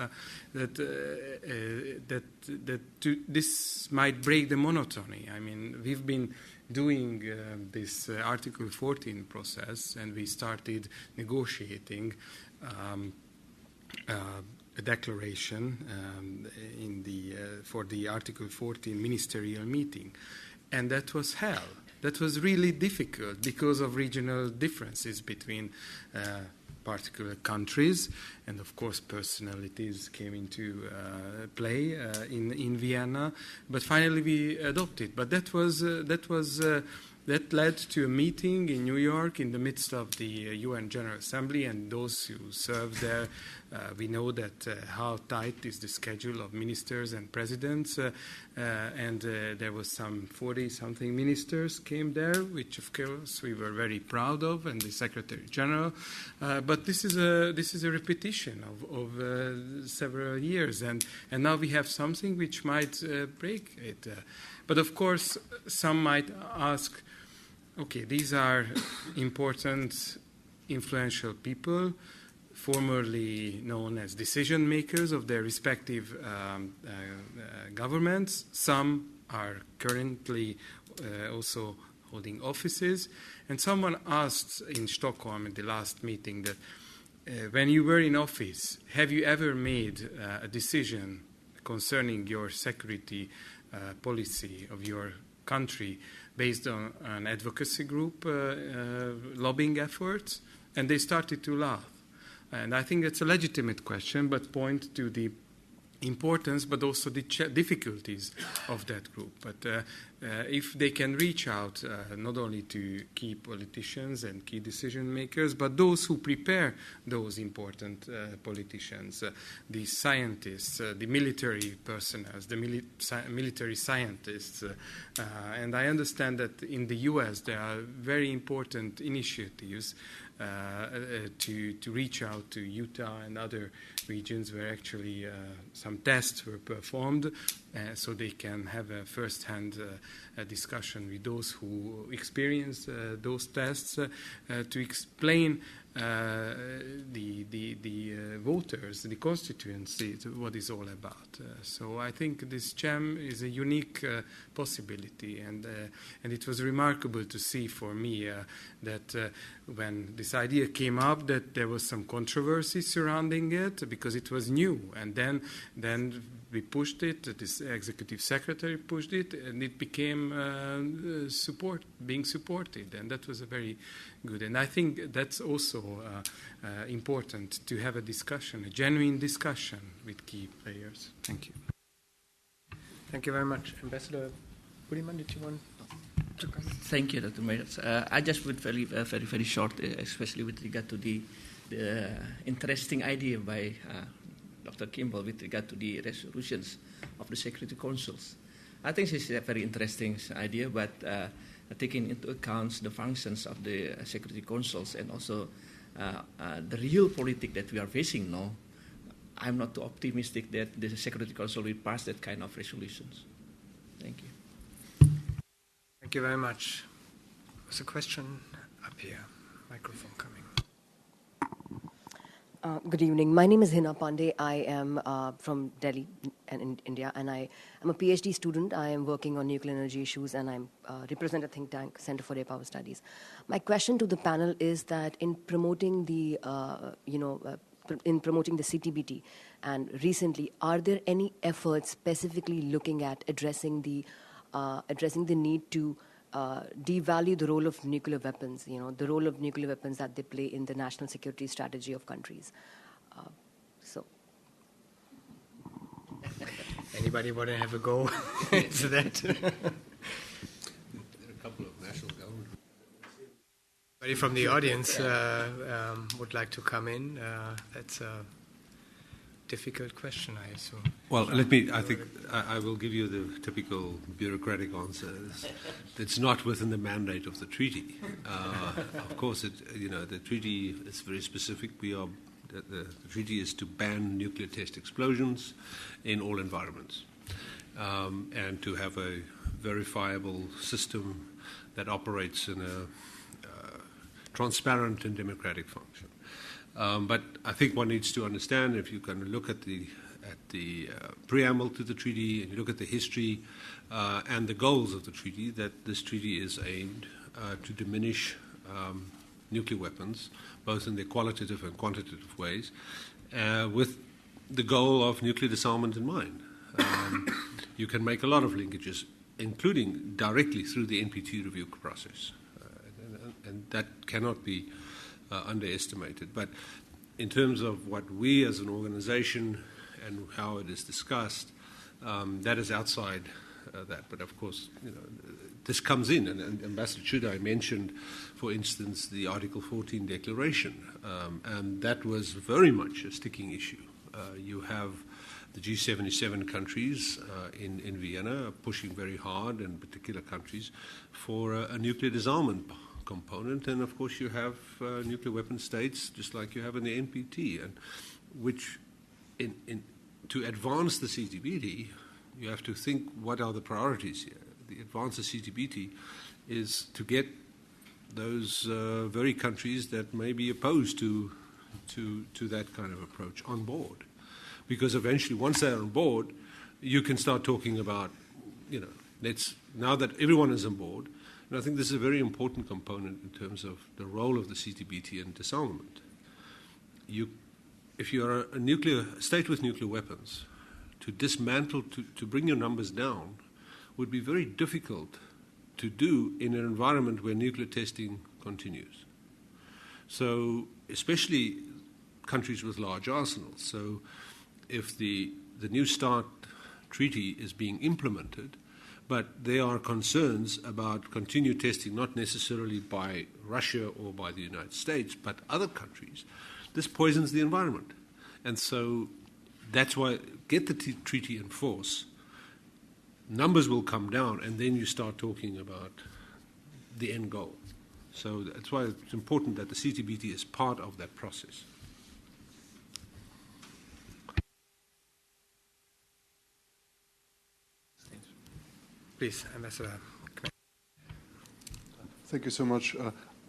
this might break the monotony. I mean, we've been doing this Article 14 process, and we started negotiating a declaration for the Article 14 ministerial meeting, and that was hell. That was really difficult because of regional differences between particular countries, and of course personalities came into play in Vienna. But finally we adopted. But that led to a meeting in New York in the midst of the UN General Assembly, and those who served there, we know that how tight is the schedule of ministers and presidents, and there was some 40-something ministers came there, which of course we were very proud of, and the Secretary General. But this is a repetition of several years, and now we have something which might break it. But of course, some might ask, okay, these are important, influential people, formerly known as decision makers of their respective governments. Some are currently also holding offices. And someone asked in Stockholm at the last meeting that when you were in office, have you ever made a decision concerning your security policy of your country based on an advocacy group lobbying efforts? And they started to laugh. And I think that's a legitimate question, but point to the importance, but also the difficulties of that group. But if they can reach out not only to key politicians and key decision makers, but those who prepare those important politicians, the scientists, the military personnel, the military scientists. And I understand that in the US there are very important initiatives to reach out to Utah and other regions where actually some tests were performed, so they can have a first-hand discussion with those who experienced those tests to explain the voters, the constituency, what it's all about. So I think this GEM is a unique possibility, and it was remarkable to see for me that when this idea came up, that there was some controversy surrounding it because it was new, and then we pushed it, this executive secretary pushed it, and it became being supported, and that was a very good. And I think that's also important to have a discussion, a genuine discussion with key players. Thank you. Thank you very much. Ambassador Budiman, did you want to comment? Thank you, Dr. Meier. I just would very short, especially with regard to the interesting idea by Dr. Kimball with regard to the resolutions of the Security Councils. I think this is a very interesting idea, but taking into account the functions of the Security Councils and also the real politics that we are facing now, I'm not too optimistic that the Security Council will pass that kind of resolutions. Thank you. Thank you very much. There's a question up here. Microphone coming. Good evening. My name is Hina Pandey. I am from Delhi in India, and I am a PhD student. I am working on nuclear energy issues, and I represent a think tank, Center for Air Power Studies. My question to the panel is that in promoting the, the CTBT, and recently, are there any efforts specifically looking at addressing the need to devalue the role of nuclear weapons, the role of nuclear weapons that they play in the national security strategy of countries? Anybody want to have a go into that? There are a couple of national government. Anybody from the audience would like to come in? That's a difficult question, I assume. Well, I think I will give you the typical bureaucratic answer. It's not within the mandate of the treaty. Of course, the treaty is very specific. The treaty is to ban nuclear test explosions in all environments, and to have a verifiable system that operates in a transparent and democratic function. But I think one needs to understand, if you can look at the preamble to the treaty and you look at the history and the goals of the treaty, that this treaty is aimed to diminish nuclear weapons, both in their qualitative and quantitative ways, with the goal of nuclear disarmament in mind. You can make a lot of linkages, including directly through the NPT review process, and that cannot be underestimated. But in terms of what we as an organization and how it is discussed, that is outside that. But of course, this comes in, and Ambassador Csuday mentioned, for instance, the Article 14 declaration, and that was very much a sticking issue. You have the G77 countries in Vienna pushing very hard, and particular countries, for a nuclear disarmament component, and of course you have nuclear weapon states, just like you have in the NPT, and which, to advance the CTBT, you have to think, what are the priorities here? The advance of CTBT is to get those very countries that may be opposed to that kind of approach on board, because eventually, once they're on board, you can start talking about, now that everyone is on board. And I think this is a very important component in terms of the role of the CTBT in disarmament. If you are a nuclear state with nuclear weapons, to dismantle, to bring your numbers down, would be very difficult to do in an environment where nuclear testing continues. So, especially countries with large arsenals. So, if the New START treaty is being implemented, but there are concerns about continued testing, not necessarily by Russia or by the United States, but other countries, this poisons the environment. And so that's why get the treaty in force, numbers will come down, and then you start talking about the end goal. So that's why it's important that the CTBT is part of that process. Please, Ambassador. Thank you so much.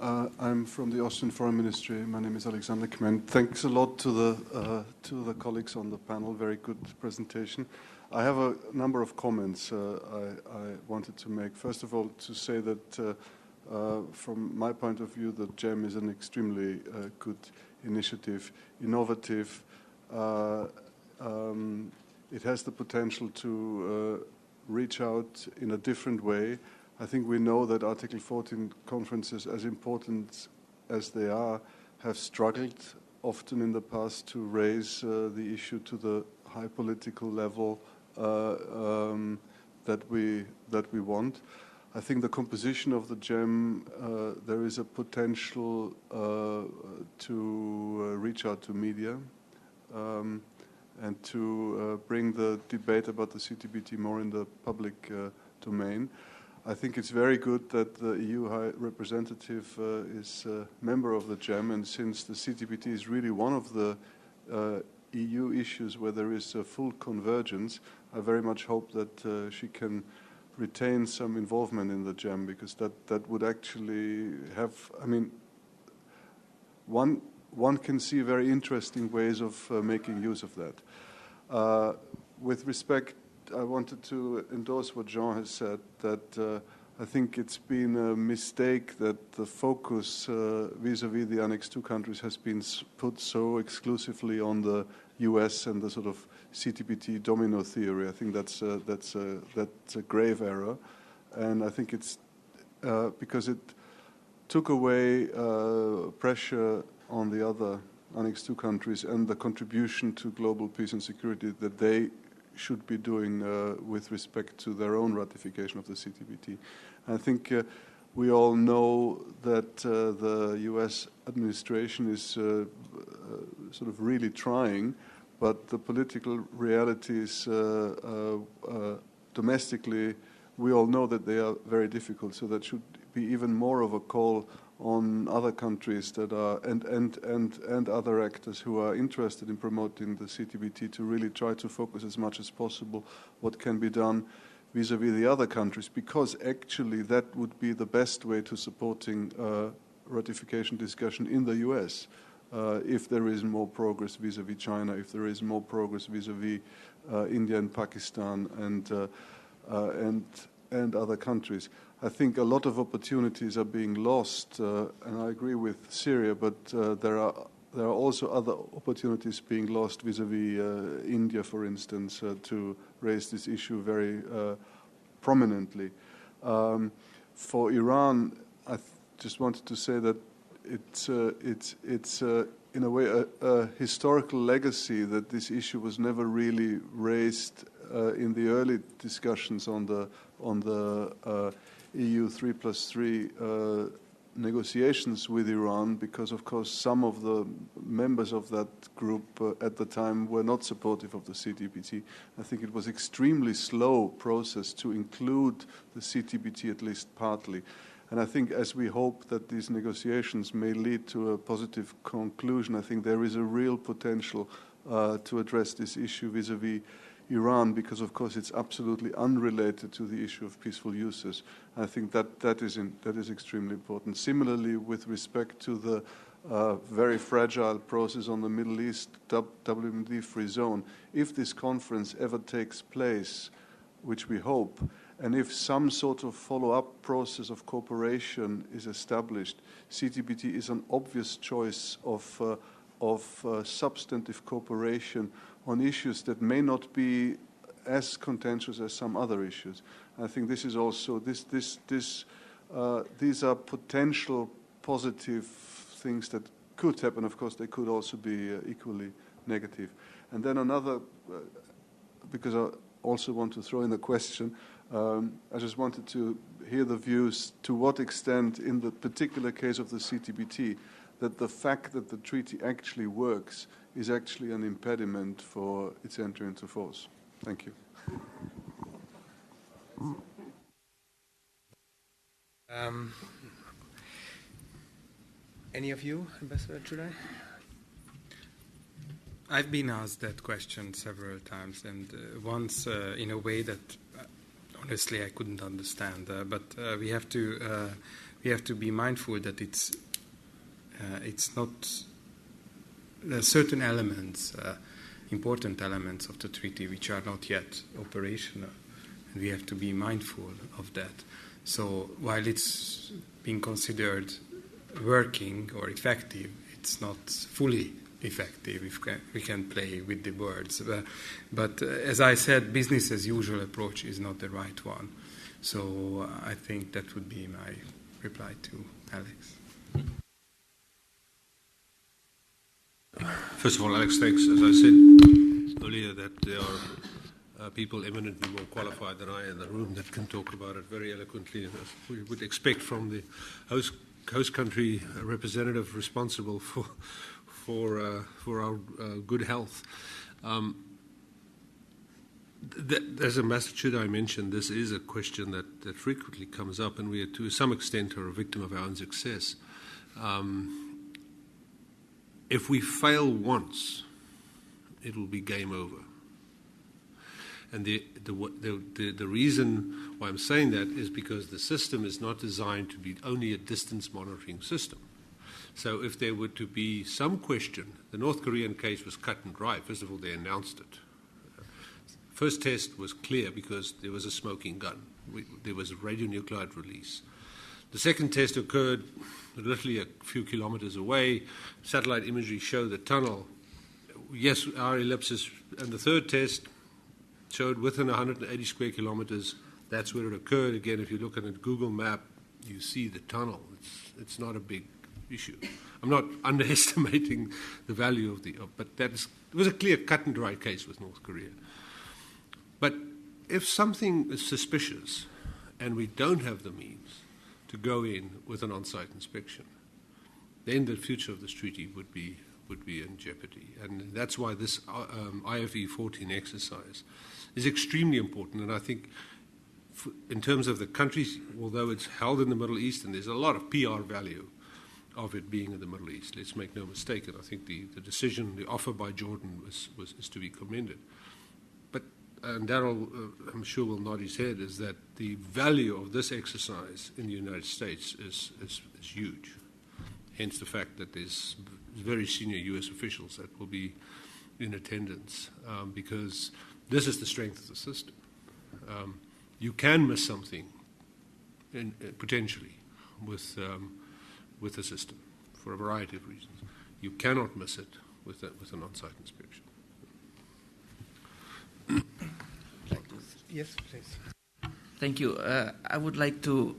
I'm from the Austrian Foreign Ministry. My name is Alexander Kment. Thanks a lot to the colleagues on the panel. Very good presentation. I have a number of comments I wanted to make. First of all, to say that from my point of view, the GEM is an extremely good initiative, innovative, it has the potential to reach out in a different way. I think we know that Article 14 conferences, as important as they are, have struggled often in the past to raise the issue to the high political level that we want. I think the composition of the GEM, there is a potential to reach out to media and to bring the debate about the CTBT more in the public domain. I think it's very good that the EU High Representative is a member of the GEM, and since the CTBT is really one of the EU issues where there is a full convergence, I very much hope that she can retain some involvement in the GEM, because that would actually have, I mean, one can see very interesting ways of making use of that. With respect, I wanted to endorse what Jean has said, that I think it's been a mistake that the focus vis-à-vis the Annex II countries has been put so exclusively on the US and the sort of CTBT domino theory. I think that's a grave error, and I think it's because it took away pressure on the other Annex II countries and the contribution to global peace and security that they should be doing with respect to their own ratification of the CTBT. I think we all know that the US administration is sort of really trying, but the political realities domestically, we all know that they are very difficult. So that should be even more of a call on other countries that are and other actors who are interested in promoting the CTBT to really try to focus as much as possible what can be done vis-à-vis the other countries, because actually that would be the best way to supporting ratification discussion in the US. If there is more progress vis-à-vis China, if there is more progress vis-à-vis India and Pakistan and other countries. I think a lot of opportunities are being lost, and I agree with Syria, but there are also other opportunities being lost vis-à-vis India, for instance, to raise this issue very prominently. For Iran, I just wanted to say that it's in a way a historical legacy that this issue was never really raised in the early discussions on the EU 3+3 negotiations with Iran, because of course some of the members of that group at the time were not supportive of the CTBT. I think it was extremely slow process to include the CTBT, at least partly. And I think as we hope that these negotiations may lead to a positive conclusion, I think there is a real potential to address this issue vis-à-vis Iran, because of course it's absolutely unrelated to the issue of peaceful uses. I think that is extremely important. Similarly, with respect to the very fragile process on the Middle East WMD-free zone, if this conference ever takes place, which we hope, and if some sort of follow-up process of cooperation is established, CTBT is an obvious choice of substantive cooperation on issues that may not be as contentious as some other issues. I think this is also these are potential positive things that could happen. Of course, they could also be equally negative. And then another, because I also want to throw in a question, I just wanted to hear the views to what extent, in the particular case of the CTBT, that the fact that the treaty actually works is actually an impediment for its entry into force. Thank you. Any of you, Ambassador Csuday? I've been asked that question several times, and once in a way that honestly I couldn't understand. But we have to be mindful that it's not. There are certain elements, important elements of the treaty, which are not yet operational, and we have to be mindful of that. So while it's being considered working or effective, it's not fully effective if we can play with the words. But as I said, business as usual approach is not the right one. So I think that would be my reply to Alex. First of all, Alex, thanks. As I said earlier, that there are people eminently more qualified than I in the room that can talk about it very eloquently, as we would expect from the host country representative responsible for our good health. As Ambassador Csuday mentioned, this is a question that frequently comes up, and we, to some extent, are a victim of our own success. If we fail once, it will be game over. And the reason why I'm saying that is because the system is not designed to be only a distance monitoring system. So if there were to be some question, the North Korean case was cut and dry. First of all, they announced it. First test was clear because there was a smoking gun. There was a radionuclide release. The second test occurred literally a few kilometers away. Satellite imagery showed the tunnel. Yes, our ellipsis. And the third test showed within 180 square kilometers, that's where it occurred. Again, if you look at a Google map, you see the tunnel. It's not a big issue. I'm not underestimating the value of but it was a clear cut and dry case with North Korea. But if something is suspicious and we don't have the means to go in with an on-site inspection, then the future of this treaty would be in jeopardy. And that's why this IFE 14 exercise is extremely important. And I think in terms of the countries, although it's held in the Middle East, and there's a lot of PR value of it being in the Middle East, let's make no mistake. And I think the decision, the offer by Jordan is to be commended. But, and Daryl, I'm sure will nod his head, is that the value of this exercise in the United States is huge. Hence the fact that there's very senior U.S. officials that will be in attendance, because this is the strength of the system. You can miss something potentially with the system for a variety of reasons. You cannot miss it with an on-site inspection. Yes, please. Thank you. I would like to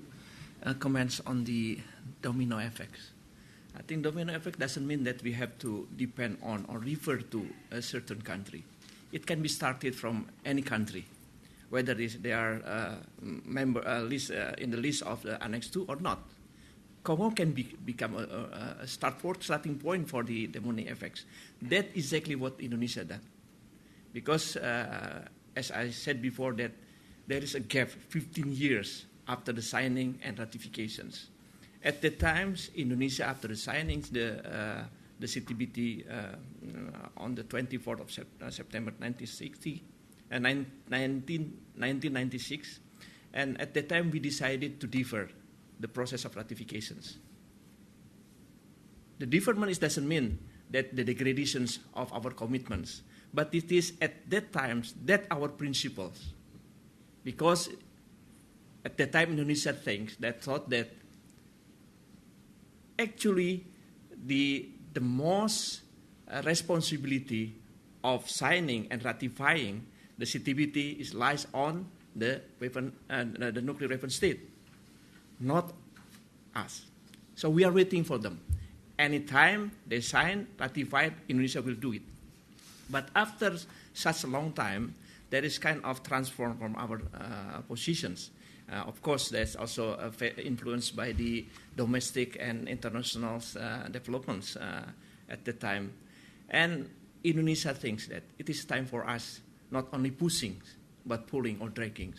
comment on the domino effects. I think domino effect doesn't mean that we have to depend on or refer to a certain country. It can be started from any country, whether they are member in the list of the Annex 2 or not. Congo can become a starting point for the domino effects. That's exactly what Indonesia did. Because, as I said before, that there is a gap 15 years after the signing and ratifications. At the times, Indonesia, after the signings, the CTBT on the 24th of September 1996, and at that time we decided to defer the process of ratifications. The deferment doesn't mean that the degradations of our commitments, but it is at that time that our principles, because at that time Indonesia thought that actually the most responsibility of signing and ratifying the CTBT lies on the nuclear weapon state, not us. So we are waiting for them. Anytime they sign, ratify, Indonesia will do it. But after such a long time, there is kind of transform from our positions. Of course, that's also influenced by the domestic and international developments at the time. And Indonesia thinks that it is time for us not only pushing, but pulling or dragging.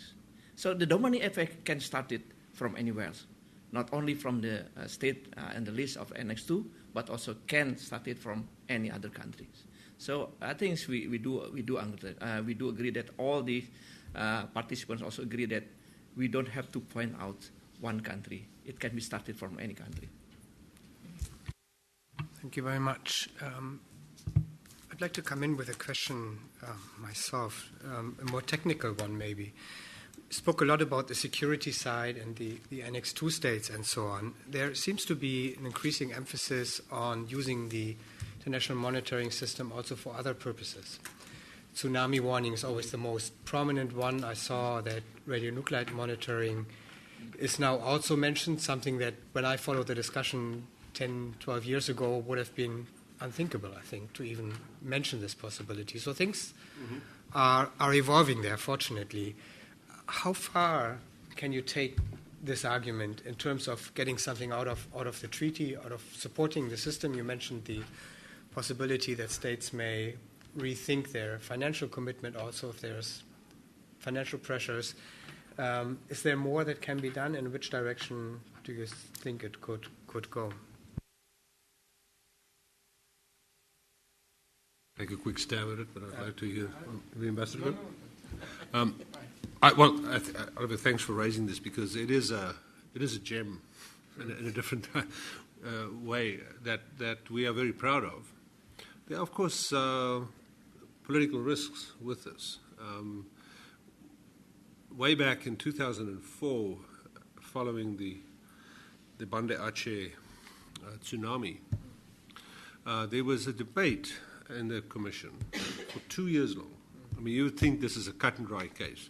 So the domino effect can start it from anywhere else, not only from the state and the list of Annex 2, but also can start it from any other countries. So I think we do agree that all the participants also agree that we don't have to point out one country. It can be started from any country. Thank you very much. I'd like to come in with a question myself, a more technical one maybe. Spoke a lot about the security side and the Annex 2 states and so on. There seems to be an increasing emphasis on using the international monitoring system also for other purposes. Tsunami warning is always the most prominent one. I saw that radionuclide monitoring is now also mentioned, something that when I followed the discussion 10, 12 years ago would have been unthinkable, I think, to even mention this possibility. So things are evolving there, fortunately. How far can you take this argument in terms of getting something out of the treaty, out of supporting the system? You mentioned the possibility that states may rethink their financial commitment also if there's financial pressures. Is there more that can be done? In which direction do you think it could go? Take a quick stab at it, but I'd like to hear the ambassador. Oliver, thanks for raising this, because it is a gem in a different way that we are very proud of. There are, of course, political risks with this. Way back in 2004, following the Banda Aceh tsunami, there was a debate in the Commission for 2 years long. I mean, you would think this is a cut and dry case.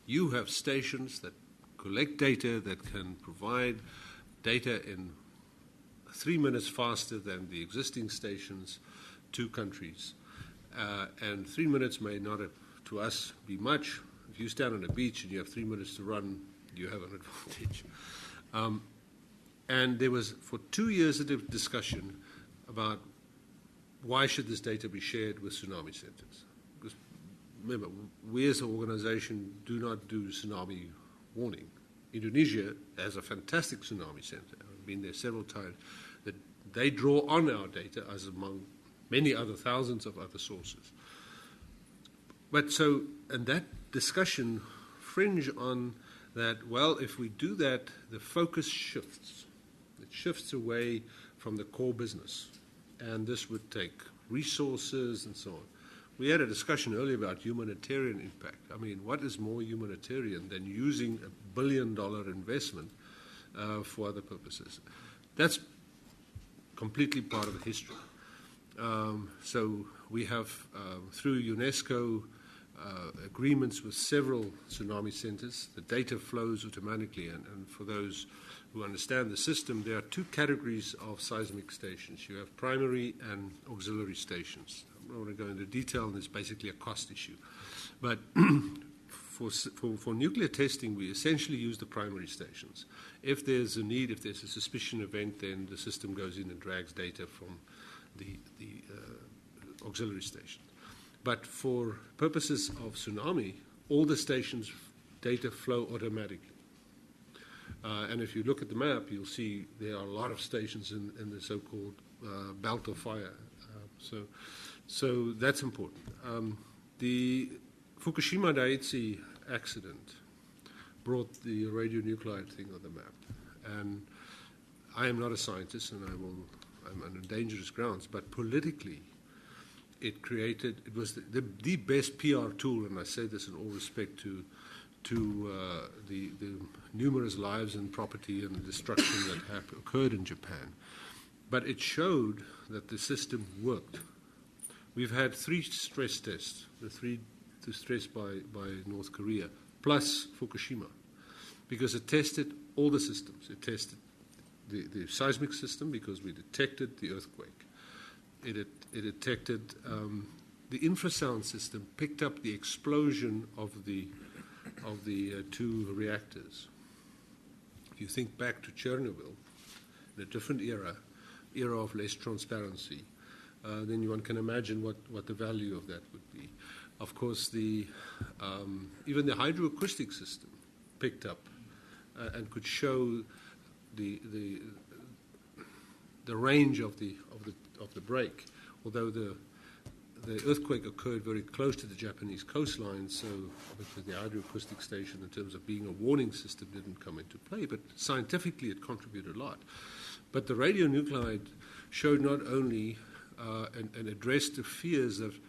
You have stations that collect data, that can provide data in 3 minutes faster than the existing stations to countries. And 3 minutes may not, to us, be much. If you stand on a beach and you have 3 minutes to run, you have an advantage. And there was, for 2 years, a discussion about why should this data be shared with tsunami centers. Because remember, we as an organization do not do tsunami warning. Indonesia has a fantastic tsunami center. I've been there several times. That they draw on our data as among many other thousands of other sources. But so, and that discussion fringe on that, well, if we do that, the focus shifts. It shifts away from the core business. And this would take resources and so on. We had a discussion earlier about humanitarian impact. I mean, what is more humanitarian than using $1 billion investment for other purposes? That's completely part of history. So we have, through UNESCO, agreements with several tsunami centers. The data flows automatically, and for those who understand the system, there are two categories of seismic stations. You have primary and auxiliary stations. I don't want to go into detail, and it's basically a cost issue. But for nuclear testing, we essentially use the primary stations. If there's a need, if there's a suspicion event, then the system goes in and drags data from the auxiliary station. But for purposes of tsunami, all the stations' data flow automatically. And if you look at the map, you'll see there are a lot of stations in the so-called belt of fire. So that's important. The Fukushima Daiichi accident brought the radionuclide thing on the map. And I am not a scientist, and I'm on dangerous grounds, but politically, it was the best PR tool, and I say this in all respect to the numerous lives and property and the destruction that occurred in Japan. But it showed that the system worked. We've had 3 stress tests, the 3 stressed by North Korea, plus Fukushima, because it tested all the systems. It tested the seismic system because we detected the earthquake. It detected the infrasound system, picked up the explosion of the 2 reactors. If you think back to Chernobyl, in a different era of less transparency, then one can imagine what the value of that would be. Of course, even the hydroacoustic system picked up and could show the range of the break, although the earthquake occurred very close to the Japanese coastline, so obviously the hydroacoustic station, in terms of being a warning system, didn't come into play, but scientifically it contributed a lot. But the radionuclide showed not only and addressed the fears of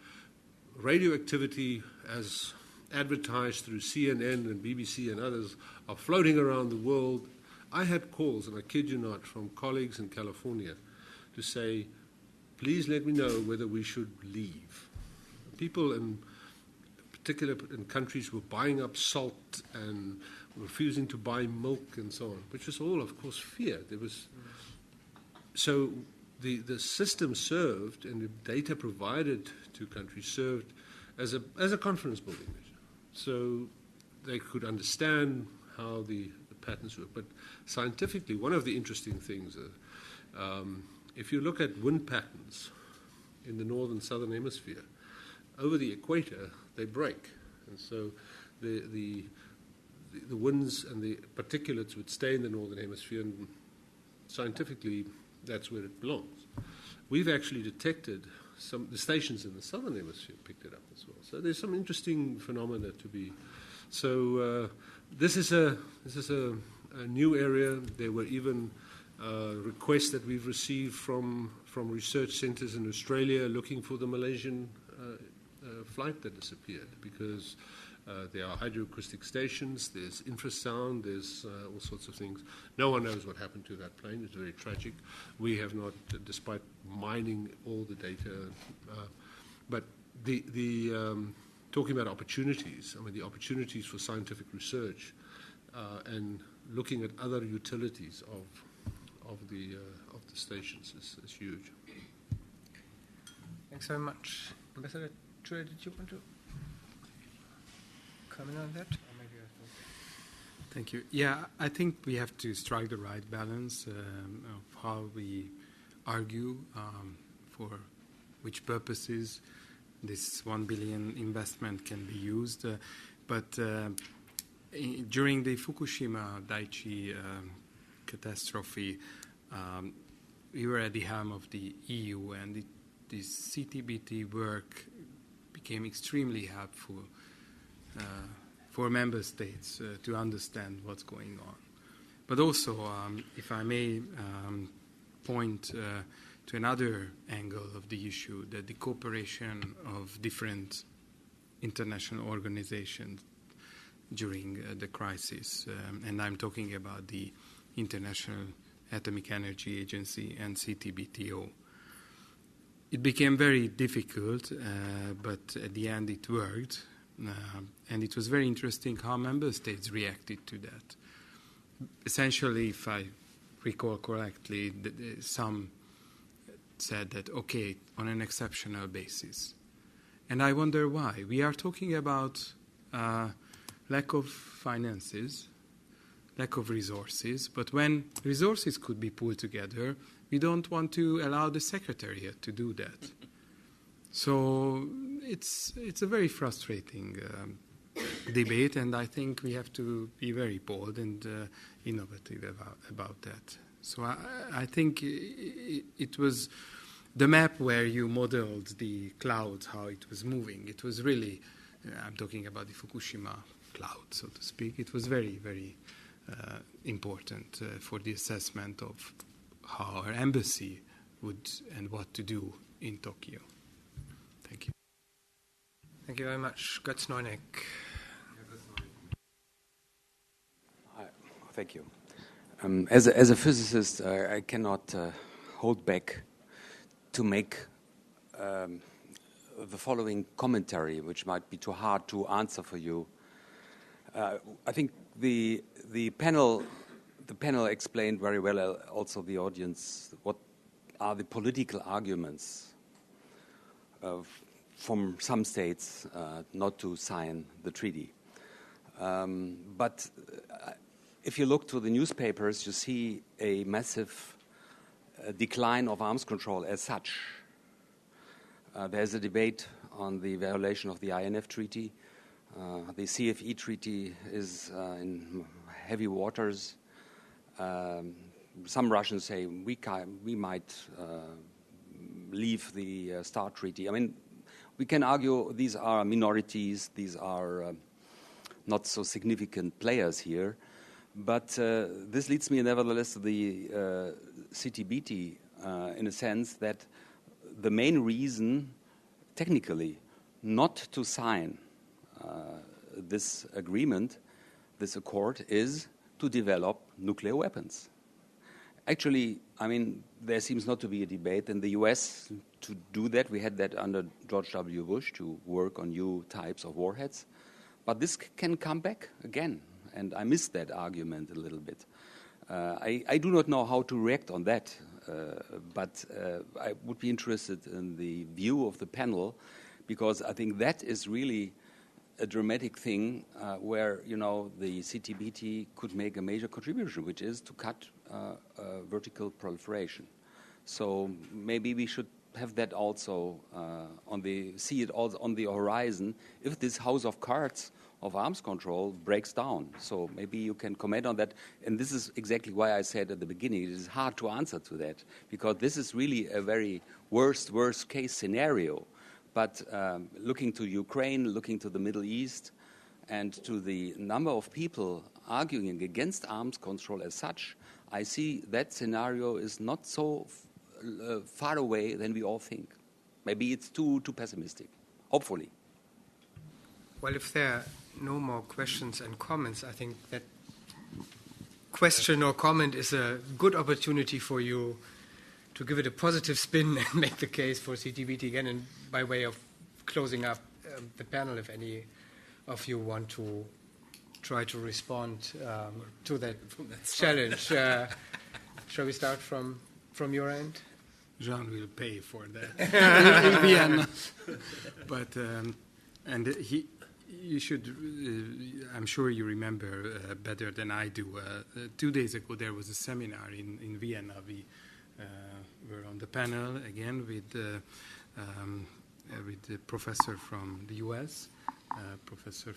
radioactivity as advertised through CNN and BBC and others are floating around the world. I had calls, and I kid you not, from colleagues in California to say, please let me know whether we should leave. People in particular in countries were buying up salt and refusing to buy milk and so on, which was all, of course, fear. There was so the system served, and the data provided to countries served as a confidence building measure. So they could understand how the patterns work. But scientifically, one of the interesting things, if you look at wind patterns in the northern southern hemisphere, over the equator, they break. And so the winds and the particulates would stay in the northern hemisphere, and scientifically, that's where it belongs. We've actually detected the stations in the southern hemisphere picked it up as well. So there's some interesting phenomena to be. So this is a new area. There were even requests that we've received from research centers in Australia looking for the Malaysian flight that disappeared, because there are hydroacoustic stations, there's infrasound, there's all sorts of things. No one knows what happened to that plane. It's very tragic. We have not, despite mining all the data. But talking about opportunities, I mean, the opportunities for scientific research and looking at other utilities of the stations is huge. Thanks very much. Ambassador Csuday, did you want to comment on that? Thank you. Yeah, I think we have to strike the right balance of how we argue for which purposes this 1 billion investment can be used. But during the Fukushima Daiichi catastrophe, we were at the helm of the EU, and this CTBT work became extremely helpful for member states to understand what's going on. But also, if I may point to another angle of the issue, that the cooperation of different international organizations during the crisis, and I'm talking about the International Atomic Energy Agency and CTBTO. It became very difficult, but at the end it worked. And it was very interesting how member states reacted to that. Essentially, if I recall correctly, some said that, okay, on an exceptional basis. And I wonder why. We are talking about lack of finances, lack of resources, but when resources could be pulled together, we don't want to allow the Secretariat to do that. So it's a very frustrating debate, and I think we have to be very bold and innovative about that. So I think it was the map where you modeled the clouds, how it was moving. It was really, I'm talking about the Fukushima cloud, so to speak. It was very, very important for the assessment of how our embassy would and what to do in Tokyo. Thank you. Thank you very much. Götz Neuneck. Thank you. As a physicist, I cannot hold back to make the following commentary, which might be too hard to answer for you. I think the panel explained very well, also the audience, what are the political arguments from some states not to sign the treaty. But if you look to the newspapers, you see a massive decline of arms control as such. There's a debate on the violation of the INF treaty. The CFE treaty is in heavy waters. Some Russians say we might leave the START treaty. I mean, we can argue these are minorities, these are not so significant players here, but this leads me nevertheless to the CTBT in a sense that the main reason, technically, not to sign this agreement, this accord, is to develop nuclear weapons. Actually, I mean, there seems not to be a debate in the US to do that. We had that under George W. Bush to work on new types of warheads. But this can come back again, and I miss that argument a little bit. I do not know how to react on that, but I would be interested in the view of the panel, because I think that is really a dramatic thing where, you know, the CTBT could make a major contribution, which is to cut vertical proliferation. So maybe we should have that also see it also on the horizon if this house of cards of arms control breaks down. So maybe you can comment on that. And this is exactly why I said at the beginning, it is hard to answer to that, because this is really a very worst case scenario. But looking to Ukraine, looking to the Middle East, and to the number of people arguing against arms control as such, I see that scenario is not so far away than we all think. Maybe it's too pessimistic, hopefully. Well, if there are no more questions and comments, I think that question or comment is a good opportunity for you to give it a positive spin and make the case for CTBT again, and by way of closing up the panel, if any of you want to try to respond to that challenge. Shall we start from your end? Jean will pay for that in Vienna. But and you should. I'm sure you remember better than I do. 2 days ago, there was a seminar in Vienna. We were on the panel again with the professor from the U.S., Professor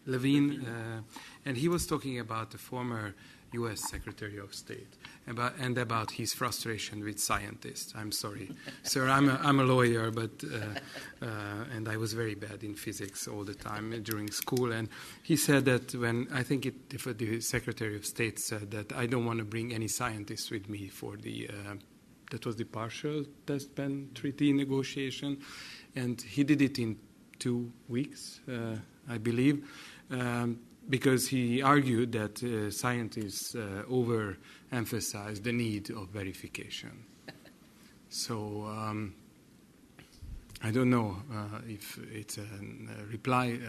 Levine, and he was talking about the former U.S. Secretary of State and about his frustration with scientists. I'm sorry, sir, I'm a lawyer, but and I was very bad in physics all the time during school. And he said that the Secretary of State said that I don't want to bring any scientists with me for that was the partial test ban treaty negotiation, and he did it in 2 weeks, I believe. Because he argued that scientists overemphasize the need of verification. So I don't know if it's a reply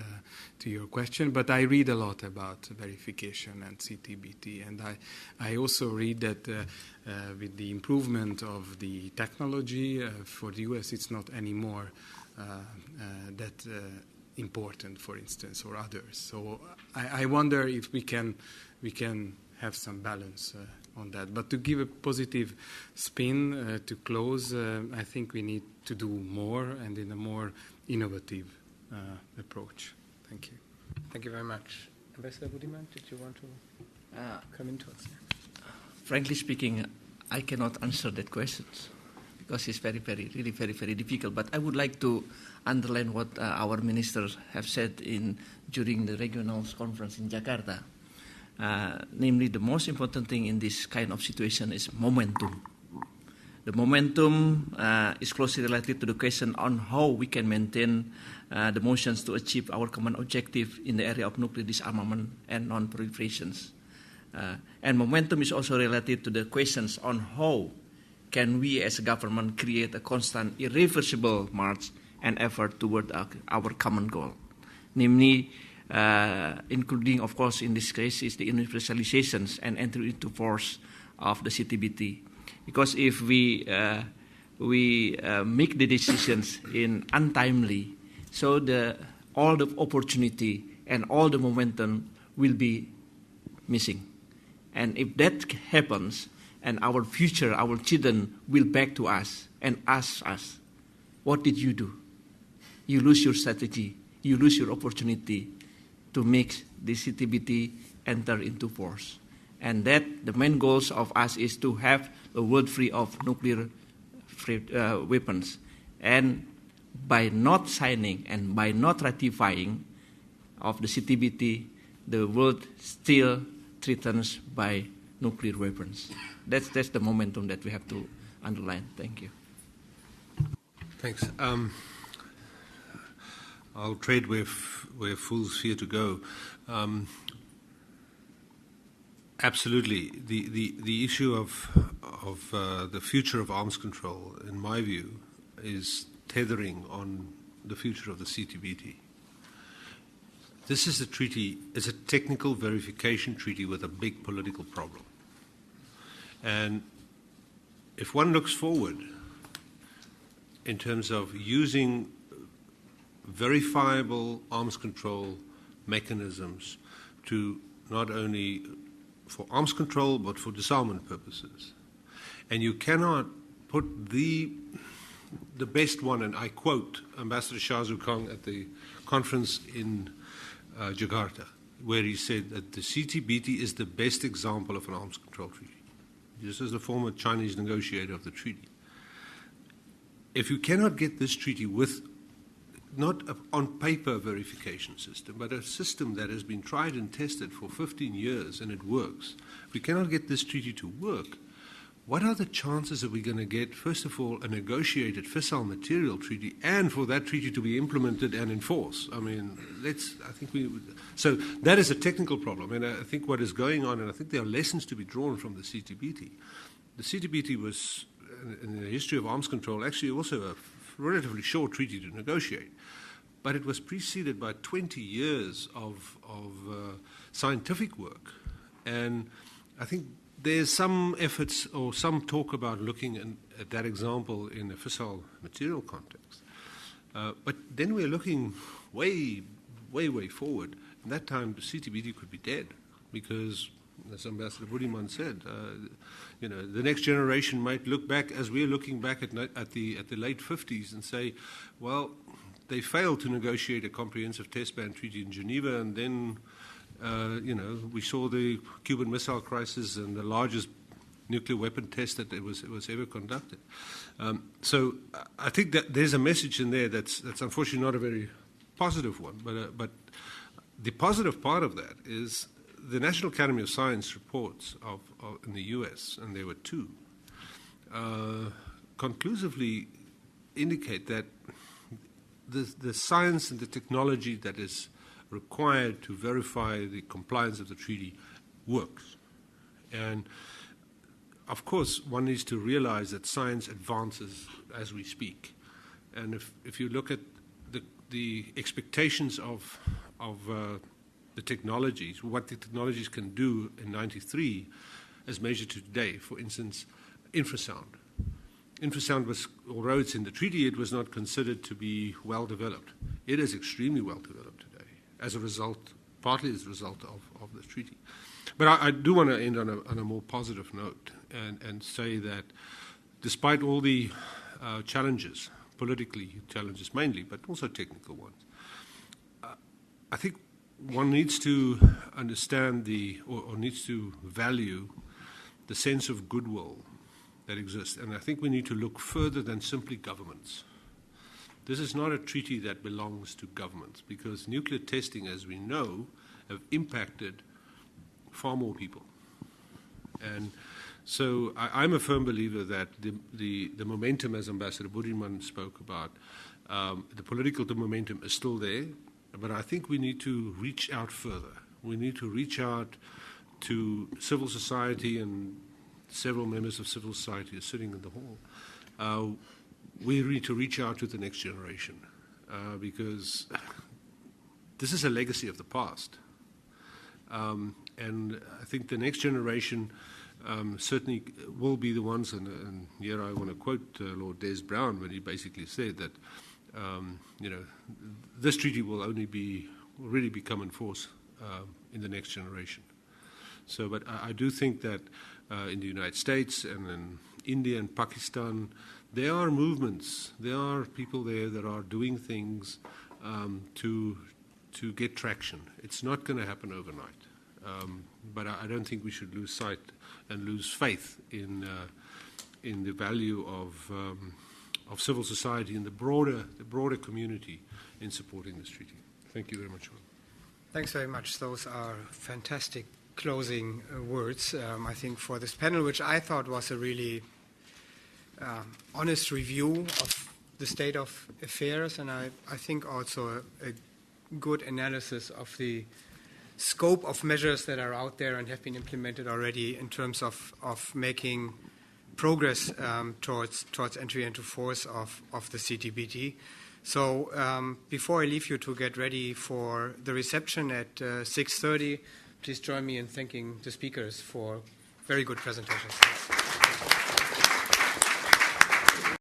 to your question, but I read a lot about verification and CTBT, and I also read that with the improvement of the technology for the US, it's not anymore that important, for instance, or others. So I wonder if we can have some balance on that. But to give a positive spin to close, I think we need to do more and in a more innovative approach. Thank you. Thank you very much. Ambassador Budiman, did you want to come into it? Frankly speaking, I cannot answer that question because it's very difficult. But I would like to underline what our ministers have said during the regional conference in Jakarta. Namely, the most important thing in this kind of situation is momentum. The momentum is closely related to the question on how we can maintain the motions to achieve our common objective in the area of nuclear disarmament and non-proliferations. And momentum is also related to the questions on how can we as a government create a constant, irreversible march and effort toward our common goal. Namely, including, of course, in this case, is the universalizations and entry into force of the CTBT. Because if we make the decisions in untimely, so all the opportunity and all the momentum will be missing. And if that happens, and our future, our children will back to us and ask us, what did you do? You lose your strategy, you lose your opportunity to make the CTBT enter into force. And that the main goals of us is to have a world free of nuclear weapons. And by not signing and by not ratifying of the CTBT, the world still threatens by nuclear weapons. That's the momentum that we have to underline. Thank you. Thanks. I'll trade where fools fear to go. Absolutely. The issue of the future of arms control, in my view, is tethering on the future of the CTBT. This is a treaty, it's a technical verification treaty with a big political problem. And if one looks forward in terms of using verifiable arms control mechanisms to not only for arms control but for disarmament purposes, and you cannot put the best one, and I quote Ambassador Shah Zukang at the conference in Jakarta, where he said that the CTBT is the best example of an arms control treaty. This is the former Chinese negotiator of the treaty. If you cannot get this treaty with not an on-paper verification system, but a system that has been tried and tested for 15 years and it works, if we cannot get this treaty to work, what are the chances that we're going to get, first of all, a negotiated fissile material treaty, and for that treaty to be implemented and enforced? I mean, so that is a technical problem, and I think what is going on, and I think there are lessons to be drawn from the CTBT. The CTBT was, in the history of arms control, actually also a relatively short treaty to negotiate, but it was preceded by 20 years of scientific work, and I think there's some efforts or some talk about looking at that example in a fissile material context. But then we're looking way forward. And that time, the CTBT could be dead because, as Ambassador Budiman said, the next generation might look back, as we're looking back at the late 50s, and say, well, they failed to negotiate a comprehensive test ban treaty in Geneva, and then we saw the Cuban Missile Crisis and the largest nuclear weapon test that it was ever conducted. So I think that there's a message in there that's unfortunately not a very positive one. But the positive part of that is the National Academy of Science reports in the U.S., and there were two, conclusively indicate that the science and the technology that is required to verify the compliance of the treaty works. And of course, one needs to realize that science advances as we speak. And if you look at the expectations of the technologies, what the technologies can do in 93 as measured to today, for instance, infrasound. Infrasound was, although it's in the treaty, it was not considered to be well developed. It is extremely well developed today, as a result, partly as a result of the treaty. But I do want to end on a more positive note and say that despite all the challenges, politically challenges mainly, but also technical ones, I think one needs to understand or needs to value the sense of goodwill that exists. And I think we need to look further than simply governments. This is not a treaty that belongs to governments, because nuclear testing, as we know, have impacted far more people. And so I'm a firm believer that the momentum, as Ambassador Budiman spoke about, the political momentum is still there, but I think we need to reach out further. We need to reach out to civil society, and several members of civil society are sitting in the hall. We need to reach out to the next generation because this is a legacy of the past. And I think the next generation certainly will be the ones, and here I want to quote Lord Des Brown when he basically said that, this treaty will really become in force in the next generation. So, but I do think that in the United States and in India and Pakistan, there are movements, there are people there that are doing things to get traction. It's not going to happen overnight, but I don't think we should lose sight and lose faith in the value of civil society and the broader community in supporting this treaty. Thank you very much. Thanks very much. Those are fantastic closing words, I think, for this panel, which I thought was a really honest review of the state of affairs, and I think also a good analysis of the scope of measures that are out there and have been implemented already in terms of making progress towards entry into force of the CTBT. So before I leave you to get ready for the reception at 6:30, please join me in thanking the speakers for very good presentations.